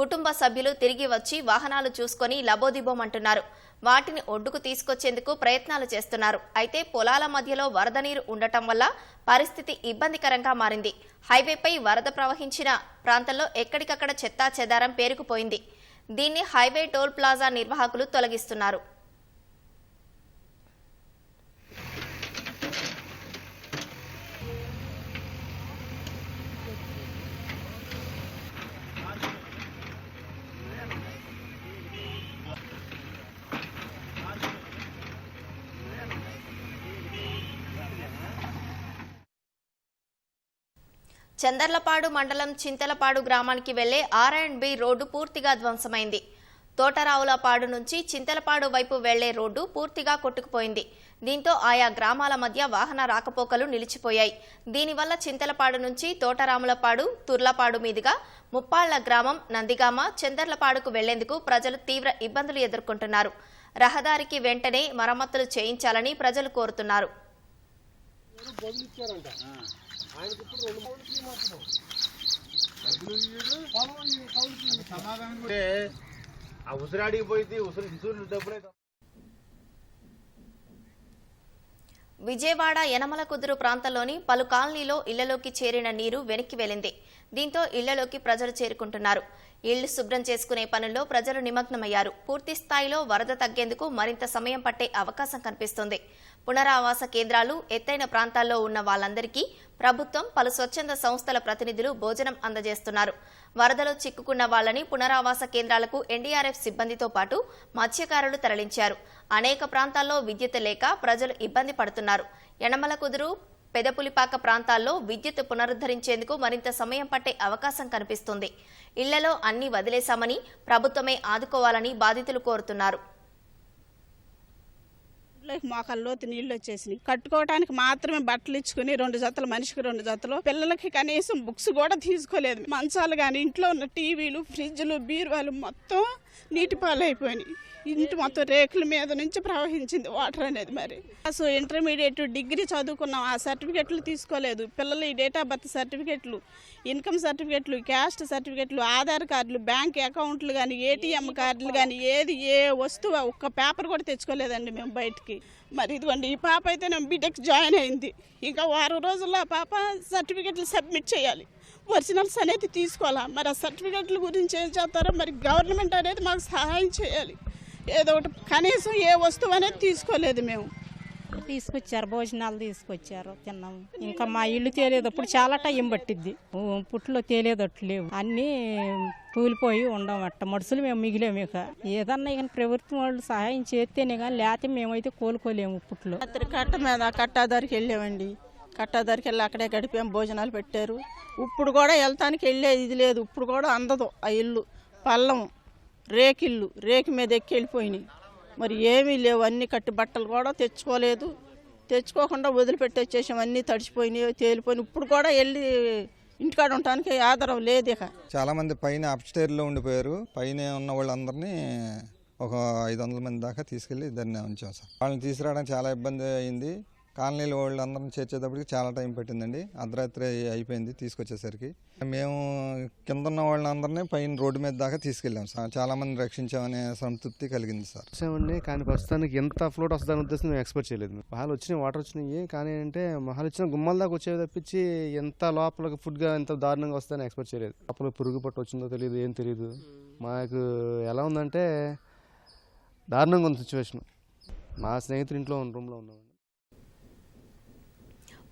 కుటుంబ సభ్యులు తిరిగి వచ్చి వాహనాలు చూసుకొని లబోదిబోమంటున్నారు. వాటిని ఒడ్డుకు తీసుకొచ్చేందుకు ప్రయత్నాలు చేస్తున్నారు. అయితే పొలాల మధ్యలో వరద నీరు ఉండటం వల్ల పరిస్థితి ఇబ్బందికరంగా మారింది. హైవేపై వరద ప్రవహించిన ప్రాంతంలో ఎక్కడికక్కడ చెత్తా చెదారం పేరుకుపోయింది. దీన్ని హైవే టోల్ ప్లాజా నిర్వాహకులు తొలగిస్తున్నారు. చందర్లపాడు మండలం చింతలపాడు గ్రామానికి వెళ్లే R&B రోడ్డు పూర్తిగా ధ్వంసమైంది. తోటరావులపాడు నుంచి చింతలపాడు వైపు వెళ్లే రోడ్డు పూర్తిగా కొట్టుకుపోయింది. దీంతో ఆయా గ్రామాల మధ్య వాహన రాకపోకలు నిలిచిపోయాయి. దీనివల్ల చింతలపాడు నుంచి తోటరాములపాడు, తుర్లపాడు మీదుగా ముప్పాళ్ల గ్రామం, నందిగామ, చందర్లపాడుకు వెళ్లేందుకు ప్రజలు తీవ్ర ఇబ్బందులు ఎదుర్కొంటున్నారు. రహదారికి వెంటనే మరమ్మతులు చేయించాలని ప్రజలు కోరుతున్నారు. విజయవాడ యనమల కుదురు ప్రాంతంలోని పలు కాలనీలో ఇళ్లలోకి చేరిన నీరు వెనక్కి వెళ్లింది. దీంతో ఇళ్లలోకి ప్రజలు చేరుకుంటున్నారు. ఇళ్లు శుభ్రం చేసుకునే పనుల్లో ప్రజలు నిమగ్నమయ్యారు. పూర్తి స్థాయిలో వరద తగ్గేందుకు మరింత సమయం పట్టే అవకాశం కనిపిస్తోంది. పునరావాస కేంద్రాలు, ఎత్తైన ప్రాంతాల్లో ఉన్న వాళ్ళందరికీ ప్రభుత్వం, పలు స్వచ్ఛంద సంస్థల ప్రతినిధులు భోజనం అందజేస్తున్నారు. వరదలో చిక్కుకున్న వాళ్లని పునరావాస కేంద్రాలకు ఎన్డీఆర్ఎఫ్ సిబ్బందితో పాటు మత్స్యకారులు తరలించారు. అనేక ప్రాంతాల్లో విద్యుత్ లేక ప్రజలు ఇబ్బంది పడుతున్నారు. యనమల కుదురు, పెదపులిపాక ప్రాంతాల్లో విద్యుత్ పునరుద్ధరించేందుకు మరింత సమయం పట్టే అవకాశం కనిపిస్తుంది. ఇళ్లలో అన్ని వదిలేశామని, ప్రభుత్వమే ఆదుకోవాలని బాధితులు కోరుతున్నారు. మోకాల్లోతు నీళ్ళు వచ్చేసినాయి. కట్టుకోవడానికి మాత్రమే బట్టలు ఇచ్చుకుని 2 జతలు, మనిషికి 2 జతలు. పిల్లలకి కనీసం బుక్స్ కూడా తీసుకోలేదు. మంచాలు కానీ, ఇంట్లో ఉన్న టీవీలు, ఫ్రిడ్జ్లు, బీరువాలు మొత్తం నీటి పాలైపోయినాయి. ఇంటి మొత్తం రేకుల మీద నుంచి ప్రవహించింది వాటర్ అనేది. మరి అసలు ఇంటర్మీడియట్, డిగ్రీ చదువుకున్నాం, ఆ సర్టిఫికెట్లు తీసుకోలేదు. పిల్లలు ఈ డేట్ ఆఫ్ బర్త్ సర్టిఫికెట్లు, ఇన్కమ్ సర్టిఫికెట్లు, క్యాస్ట్ సర్టిఫికెట్లు, ఆధార్ కార్డులు, బ్యాంక్ అకౌంట్లు కానీ, ఏటీఎం కార్డులు కానీ, ఏ వస్తువు ఒక్క పేపర్ కూడా తెచ్చుకోలేదండి మేము బయటికి. మరి ఇదిగోండి, ఈ పాప అయితే నేను బీటెక్ జాయిన్ అయింది. ఇంకా 6 రోజుల్లో ఆ పాప సర్టిఫికెట్లు సబ్మిట్ చేయాలి. ఒరిజినల్స్ అనేది తీసుకోవాలా? మరి ఆ సర్టిఫికెట్ల గురించి ఏం చేస్తారో మరి గవర్నమెంట్ అనేది మాకు సహాయం చేయాలి. ఏదో ఒకటి, కనీసం ఏ వస్తువు అనేది తీసుకోలేదు. మేము తీసుకొచ్చారు, భోజనాలు తీసుకొచ్చారు, తిన్నాము. ఇంకా మా ఇల్లు తేలేటప్పుడు చాలా టైం పట్టిద్ది. పుట్లో తేలేదట్లు లేవు, అన్నీ కూలిపోయి ఉండమట్ట. మనుషులు మేము మిగిలేము. ఇక ఏదన్నా ఇక ప్రభుత్వం వాళ్ళు సహాయం చేస్తేనే కానీ, లేకపోతే మేమైతే కోలుకోలేము. పుట్లో కట్ట మీద కట్టాదారికి వెళ్ళామండి. కట్టాదారికి వెళ్ళి అక్కడే గడిపాము, భోజనాలు పెట్టారు. ఇప్పుడు కూడా వెళ్తానికి వెళ్ళే ఇది లేదు. ఇప్పుడు కూడా అందదు ఆ ఇల్లు. పల్లం రేకిళ్ళు, రేకు మీద ఎక్కి వెళ్ళిపోయినాయి. మరి ఏమీ లేవు. అన్ని కట్టి బట్టలు కూడా తెచ్చుకోలేదు. తెచ్చుకోకుండా వదిలిపెట్టి వచ్చేసాం. అన్నీ తడిచిపోయినాయి, తేలిపోయినాయి. ఇప్పుడు కూడా వెళ్ళి ఇంటికాడ ఉండటానికి ఆధారం లేదు. ఇక చాలా మంది పైన అప్స్టైర్లో ఉండిపోయారు. పైన ఉన్న వాళ్ళందరినీ ఒక 500 మంది దాకా తీసుకెళ్లి ఇద్దరిని ఉంచాం సార్. వాళ్ళని తీసుకురావడానికి చాలా ఇబ్బంది అయింది. కాలనీలో వాళ్ళందరినీ చేర్చేటప్పటికి చాలా టైం పట్టిందండి. అర్ధరాత్రి అయిపోయింది తీసుకొచ్చేసరికి. మేము కింద ఉన్న వాళ్ళందరినీ పైన రోడ్డు మీద దాకా తీసుకెళ్ళాం సార్. చాలా మంది రక్షించామనే సంతృప్తి కలిగింది సార్. కానీ ప్రస్తుతానికి ఎంత ఫ్లోట్ వస్తుందని ఉద్దేశం మేము ఎక్స్పెక్ట్ చేయలేదు. మహాలు వచ్చినాయి, వాటర్ వచ్చినాయి. కానీ అంటే మహాలు వచ్చిన గుమ్మల దాకా వచ్చేవి తప్పించి ఎంత లోపలికి ఫుడ్గా ఎంత దారుణంగా వస్తుందని ఎక్స్పెక్ట్ చేయలేదు. అప్పుడు పురుగు పట్టు వచ్చిందో తెలియదు, ఏం తెలియదు. మాకు ఎలా ఉందంటే దారుణంగా ఉంది సిచ్యువేషన్. మా స్నేహితులు ఇంట్లో రూమ్లో ఉన్నాం.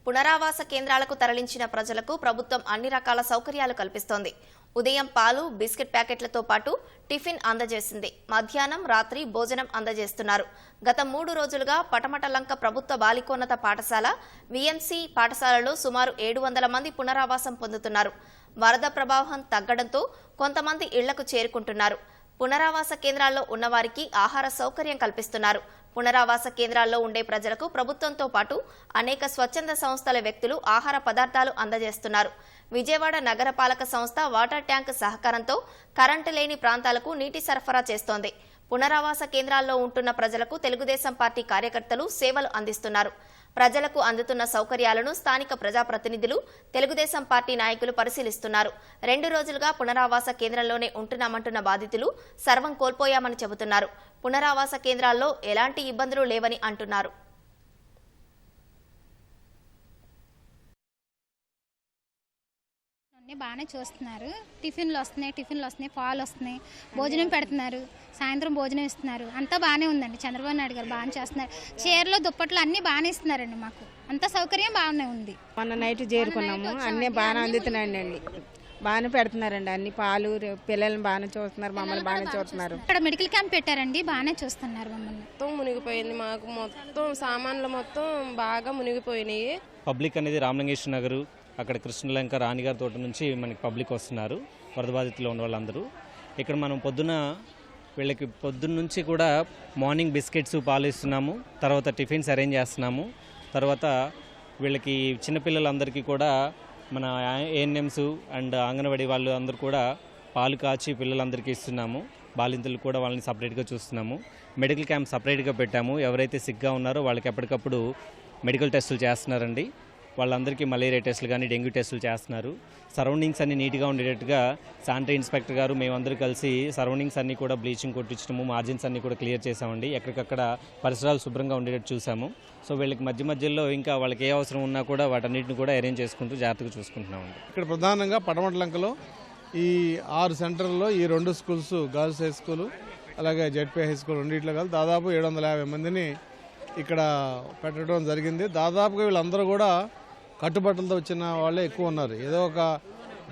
పునరావాస కేంద్రాలకు తరలించిన ప్రజలకు ప్రభుత్వం అన్ని రకాల సౌకర్యాలు కల్పిస్తోంది. ఉదయం పాలు, బిస్కెట్ ప్యాకెట్లతో పాటు టిఫిన్ అందజేసింది. మధ్యాహ్నం, రాత్రి భోజనం అందజేస్తున్నారు. గత 3 రోజులుగా పటమటలంక ప్రభుత్వ బాలికోన్నత పాఠశాల, విఎంసీ పాఠశాలలో సుమారు 700 మంది పునరావాసం పొందుతున్నారు. వరద ప్రభావం తగ్గడంతో కొంతమంది ఇళ్లకు చేరుకుంటున్నారు. పునరావాస కేంద్రాల్లో ఉన్నవారికి ఆహార సౌకర్యం కల్పిస్తున్నారు. పునరావాస కేంద్రాల్లో ఉండే ప్రజలకు ప్రభుత్వంతో పాటు అనేక స్వచ్ఛంద సంస్థల వ్యక్తులు ఆహార పదార్థాలు అందజేస్తున్నారు. విజయవాడ నగరపాలక సంస్థ వాటర్ ట్యాంక్ సహకారంతో కరెంటు లేని ప్రాంతాలకు నీటి సరఫరా చేస్తోంది. పునరావాస కేంద్రాల్లో ఉంటున్న ప్రజలకు తెలుగుదేశం పార్టీ కార్యకర్తలు సేవలు అందిస్తున్నారు. ప్రజలకు అందుతున్న సౌకర్యాలను స్థానిక ప్రజాప్రతినిధులు, తెలుగుదేశం పార్టీ నాయకులు పరిశీలిస్తున్నారు. 2 రోజులుగా పునరావాస కేంద్రంలోనే ఉంటున్నామంటున్న బాధితులు సర్వం కోల్పోయామని చెబుతున్నారు. పునరావాస కేంద్రాల్లో ఎలాంటి ఇబ్బందులు లేవని అంటున్నారు. బాగానే చూస్తున్నారు. టిఫిన్లు వస్తున్నాయి, పాలు వస్తున్నాయి, భోజనం పెడుతున్నారు, సాయంత్రం భోజనం ఇస్తున్నారు. అంతా బాగానే ఉందండి. చంద్రబాబు నాయుడు గారు బాగానే చేస్తున్నారు. చీరలు, దుప్పట్లు అన్నీ బాగానే ఇస్తున్నారండి. మాకు అంత సౌకర్యం బాగానే ఉంది. మొన్న నైట్ చేరుకున్నాము, అన్నీ బాగానే అందుతున్నాయండి. బాగానే పెడుతున్నారండి. అన్ని పాలు, పిల్లల్ని బాగానే చూస్తున్నారు, మమ్మల్ని బాగానే చూస్తున్నారు. ఇక్కడ మెడికల్ క్యాంప్ పెట్టారండి, బాగానే చూస్తున్నారు మమ్మల్ని. మొత్తం మునిగిపోయింది. మాకు మొత్తం సామాన్లు మొత్తం బాగా మునిగిపోయినాయి. పబ్లిక్ అనేది రామలింగేశ్వర నగరు, అక్కడ కృష్ణలంక, రాణిగారి తోట నుంచి మనకి పబ్లిక్ వస్తున్నారు, వరద బాధితులు ఉన్న వాళ్ళందరూ. ఇక్కడ మనం వీళ్ళకి పొద్దున్న నుంచి కూడా మార్నింగ్ బిస్కెట్స్, పాలు ఇస్తున్నాము. తర్వాత టిఫిన్స్ అరేంజ్ చేస్తున్నాము. తర్వాత వీళ్ళకి చిన్నపిల్లలందరికీ కూడా మన ఏఎన్ఎంస్ అండ్ అంగన్వాడీ వాళ్ళు అందరూ కూడా పాలు కాచి పిల్లలందరికీ ఇస్తున్నాము. బాలింతలు కూడా వాళ్ళని సపరేట్గా చూస్తున్నాము. మెడికల్ క్యాంప్ సపరేట్గా పెట్టాము. ఎవరైతే సిక్గా ఉన్నారో వాళ్ళకి ఎప్పటికప్పుడు మెడికల్ టెస్టులు చేస్తున్నారండి. వాళ్ళందరికీ మలేరియా టెస్టులు కానీ డెంగ్యూ టెస్టులు చేస్తున్నారు. సరౌండింగ్స్ అన్ని నీట్గా ఉండేటట్టుగా శానిటరీ ఇన్స్పెక్టర్ గారు మేమందరూ కలిసి సరౌండింగ్స్ అన్నీ కూడా బ్లీచింగ్ కొట్టించడము, మార్జిన్స్ అన్నీ కూడా క్లియర్ చేసామండి. ఎక్కడికక్కడ పరిసరాలు శుభ్రంగా ఉండేటట్టు చూసాము. సో వీళ్ళకి మధ్యలో ఇంకా వాళ్ళకి ఏ అవసరం ఉన్నా కూడా వాటన్నిటిని కూడా అరేంజ్ చేసుకుంటూ జాగ్రత్తగా చూసుకుంటున్నామండి. ఇక్కడ ప్రధానంగా పడమటలంకలో ఈ 6 సెంటర్లలో ఈ 2 స్కూల్స్, గర్ల్స్ హై స్కూల్ అలాగే జెడ్పీ హై స్కూల్ రెండిట్లో కలిసి దాదాపు 750 మందిని ఇక్కడ పెట్టడం జరిగింది. దాదాపుగా వీళ్ళందరూ కూడా కట్టుబట్టలతో వచ్చిన వాళ్ళే ఎక్కువ ఉన్నారు. ఏదో ఒక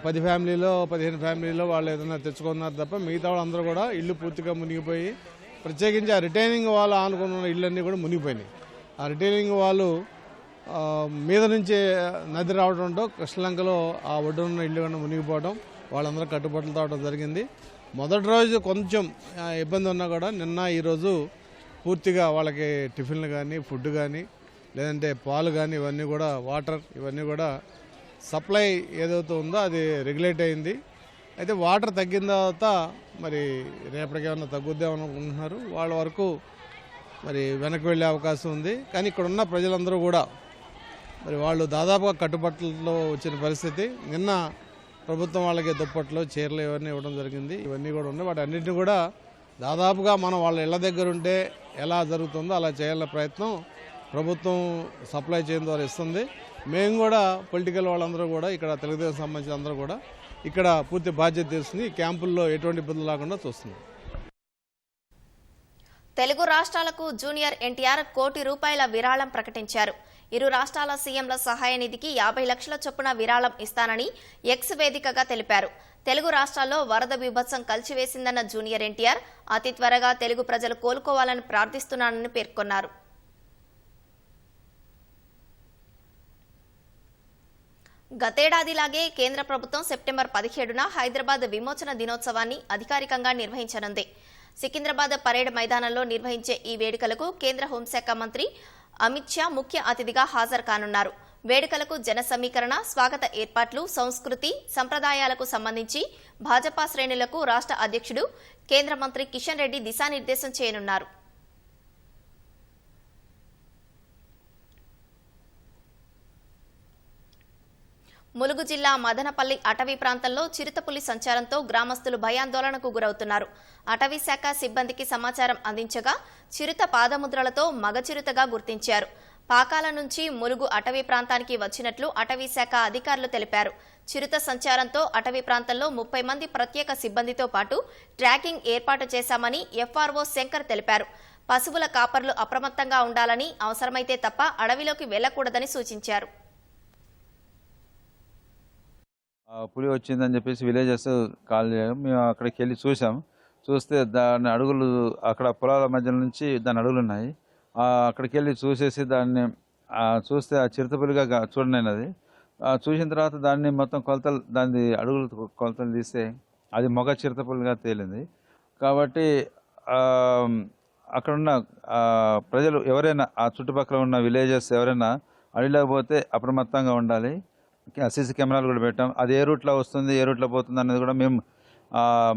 10 ఫ్యామిలీలో 15 ఫ్యామిలీలో వాళ్ళు ఏదైనా తెచ్చుకున్నారు తప్ప మిగతా వాళ్ళందరూ కూడా ఇల్లు పూర్తిగా మునిగిపోయి, ప్రత్యేకించి ఆ రిటైనింగ్ వాళ్ళు ఆనుకున్న ఇళ్ళన్నీ కూడా మునిగిపోయినాయి. ఆ రిటైనింగ్ వాళ్ళు మీద నుంచి నది రావడంతో కృష్ణలంకలో ఆ ఒడ్డున్న ఇల్లు కన్నా మునిగిపోవడం, వాళ్ళందరూ కట్టుబట్టలతో అవడం జరిగింది. మొదటి రోజు కొంచెం ఇబ్బంది ఉన్నా కూడా నిన్న ఈరోజు పూర్తిగా వాళ్ళకి టిఫిన్లు కానీ, ఫుడ్ కానీ, లేదంటే పాలు కానీ, ఇవన్నీ కూడా వాటర్, ఇవన్నీ కూడా సప్లై ఏదైతే ఉందో అది రెగ్యులేట్ అయింది. అయితే వాటర్ తగ్గిన తర్వాత మరి రేపటికేమన్నా తగ్గుద్దామని అనుకుంటున్నారు. వాళ్ళ వరకు మరి వెనక్కి వెళ్ళే అవకాశం ఉంది. కానీ ఇక్కడ ఉన్న ప్రజలందరూ కూడా మరి వాళ్ళు దాదాపుగా కట్టుబట్టలతో వచ్చిన పరిస్థితి. నిన్న ప్రభుత్వం వాళ్ళకి దుప్పట్లు, చీరలు ఇవన్నీ ఇవ్వడం జరిగింది. ఇవన్నీ కూడా ఉన్నాయి. వాటి అన్నింటినీ కూడా దాదాపుగా మనం వాళ్ళ ఇళ్ల దగ్గర ఉంటే ఎలా జరుగుతుందో అలా చేయాలనే ప్రయత్నం ప్రభుత్వం సప్లై చేయడం ద్వారా ఇస్తుంది. మేము కూడా పొలిటికల్ వాళ్ళందరూ కూడా ఇక్కడ తెలుగుదేశం సంబంధించిన అందరూ కూడా ఇక్కడ పూర్తి బాధ్యత తీసుకుని క్యాంపుల్లో ఎటువంటి ఇబ్బందులు లేకుండా చూస్తుంది. తెలుగు రాష్ట్రాలకు జూనియర్ ఎన్టీఆర్ ₹1 కోటి విరాళం ప్రకటించారు. ఇరు రాష్ట్రాల సీఎంల సహాయ నిధికి 50 లక్షల చొప్పున విరాళం ఇస్తానని ఎక్స్ వేదికగా తెలిపారు. తెలుగు రాష్ట్రాల్లో వరద బీభత్సం కలిచివేసిందన్న జూనియర్ ఎన్టీఆర్ అతి త్వరగా తెలుగు ప్రజలు కోలుకోవాలని ప్రార్థిస్తున్నానని పేర్కొన్నారు. గతేడాదిలాగే కేంద్ర ప్రభుత్వం సెప్టెంబర్ 17న హైదరాబాద్ విమోచన దినోత్సవాన్ని అధికారికంగా నిర్వహించనుంది. సికింద్రాబాద్ పరేడ్ మైదానంలో నిర్వహించే ఈ వేడుకలకు కేంద్ర హోంశాఖ మంత్రి అమిత్ షా ముఖ్య అతిథిగా హాజరు కానున్నారు. వేడుకలకు జన సమీకరణ, స్వాగత ఏర్పాట్లు, సంస్కృతి, సంప్రదాయాలకు సంబంధించి భాజపా శ్రేణులకు రాష్ట్ర అధ్యక్షుడు కేంద్ర మంత్రి కిషన్ రెడ్డి దిశానిర్దేశం చేయనున్నారు. ములుగు జిల్లా మదనపల్లి అటవీ ప్రాంతంలో చిరుతపులి సంచారంతో గ్రామస్తులు భయాందోళనకు గురవుతున్నారు. అటవీ శాఖ సిబ్బందికి సమాచారం అందించగా చిరుత పాదముద్రలతో మగ చిరుతగా గుర్తించారు. పాకాల నుంచి ములుగు అటవీ ప్రాంతానికి వచ్చినట్లు అటవీ శాఖ అధికారులు తెలిపారు. చిరుత సంచారంతో అటవీ ప్రాంతంలో 30 మంది ప్రత్యేక సిబ్బందితో పాటు ట్రాకింగ్ ఏర్పాటు చేశామని ఎఫ్ఆర్ఓ శంకర్ తెలిపారు. పశువుల కాపర్లు అప్రమత్తంగా ఉండాలని, అవసరమైతే తప్ప అడవిలోకి వెళ్లకూడదని సూచించారు. పులి వచ్చిందని చెప్పేసి విలేజెస్ కాల్ చేయడం, మేము అక్కడికి వెళ్ళి చూసాం. చూస్తే దాని అడుగులు అక్కడ పొలాల మధ్య నుంచి దాని అడుగులు ఉన్నాయి. అక్కడికి వెళ్ళి చూసేసి దాన్ని చూస్తే ఆ చిరుతపులిగా చూడండి. అది చూసిన తర్వాత దాన్ని మొత్తం కొలతలు, దాని అడుగులు కొలతలు తీస్తే అది మగ చిరుతపులిగా తేలింది. కాబట్టి అక్కడున్న ప్రజలు ఎవరైనా, ఆ చుట్టుపక్కల ఉన్న విలేజెస్ ఎవరైనా అడవిలోకి పోతే అప్రమత్తంగా ఉండాలి. సీసీ కెమెరాలు కూడా పెట్టాం. అది ఏ రూట్లో వస్తుంది, ఏ రూట్లో పోతుంది అనేది కూడా మేము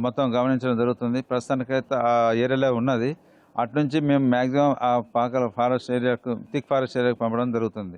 మొత్తం గమనించడం జరుగుతుంది. ప్రస్తుతానికైతే ఆ ఏరియాలో ఉన్నది. అటు నుంచి మేము మ్యాక్సిమం ఆ పాకల ఫారెస్ట్ ఏరియాకు థిక్ ఫారెస్ట్ ఏరియాకు పంపడం జరుగుతుంది.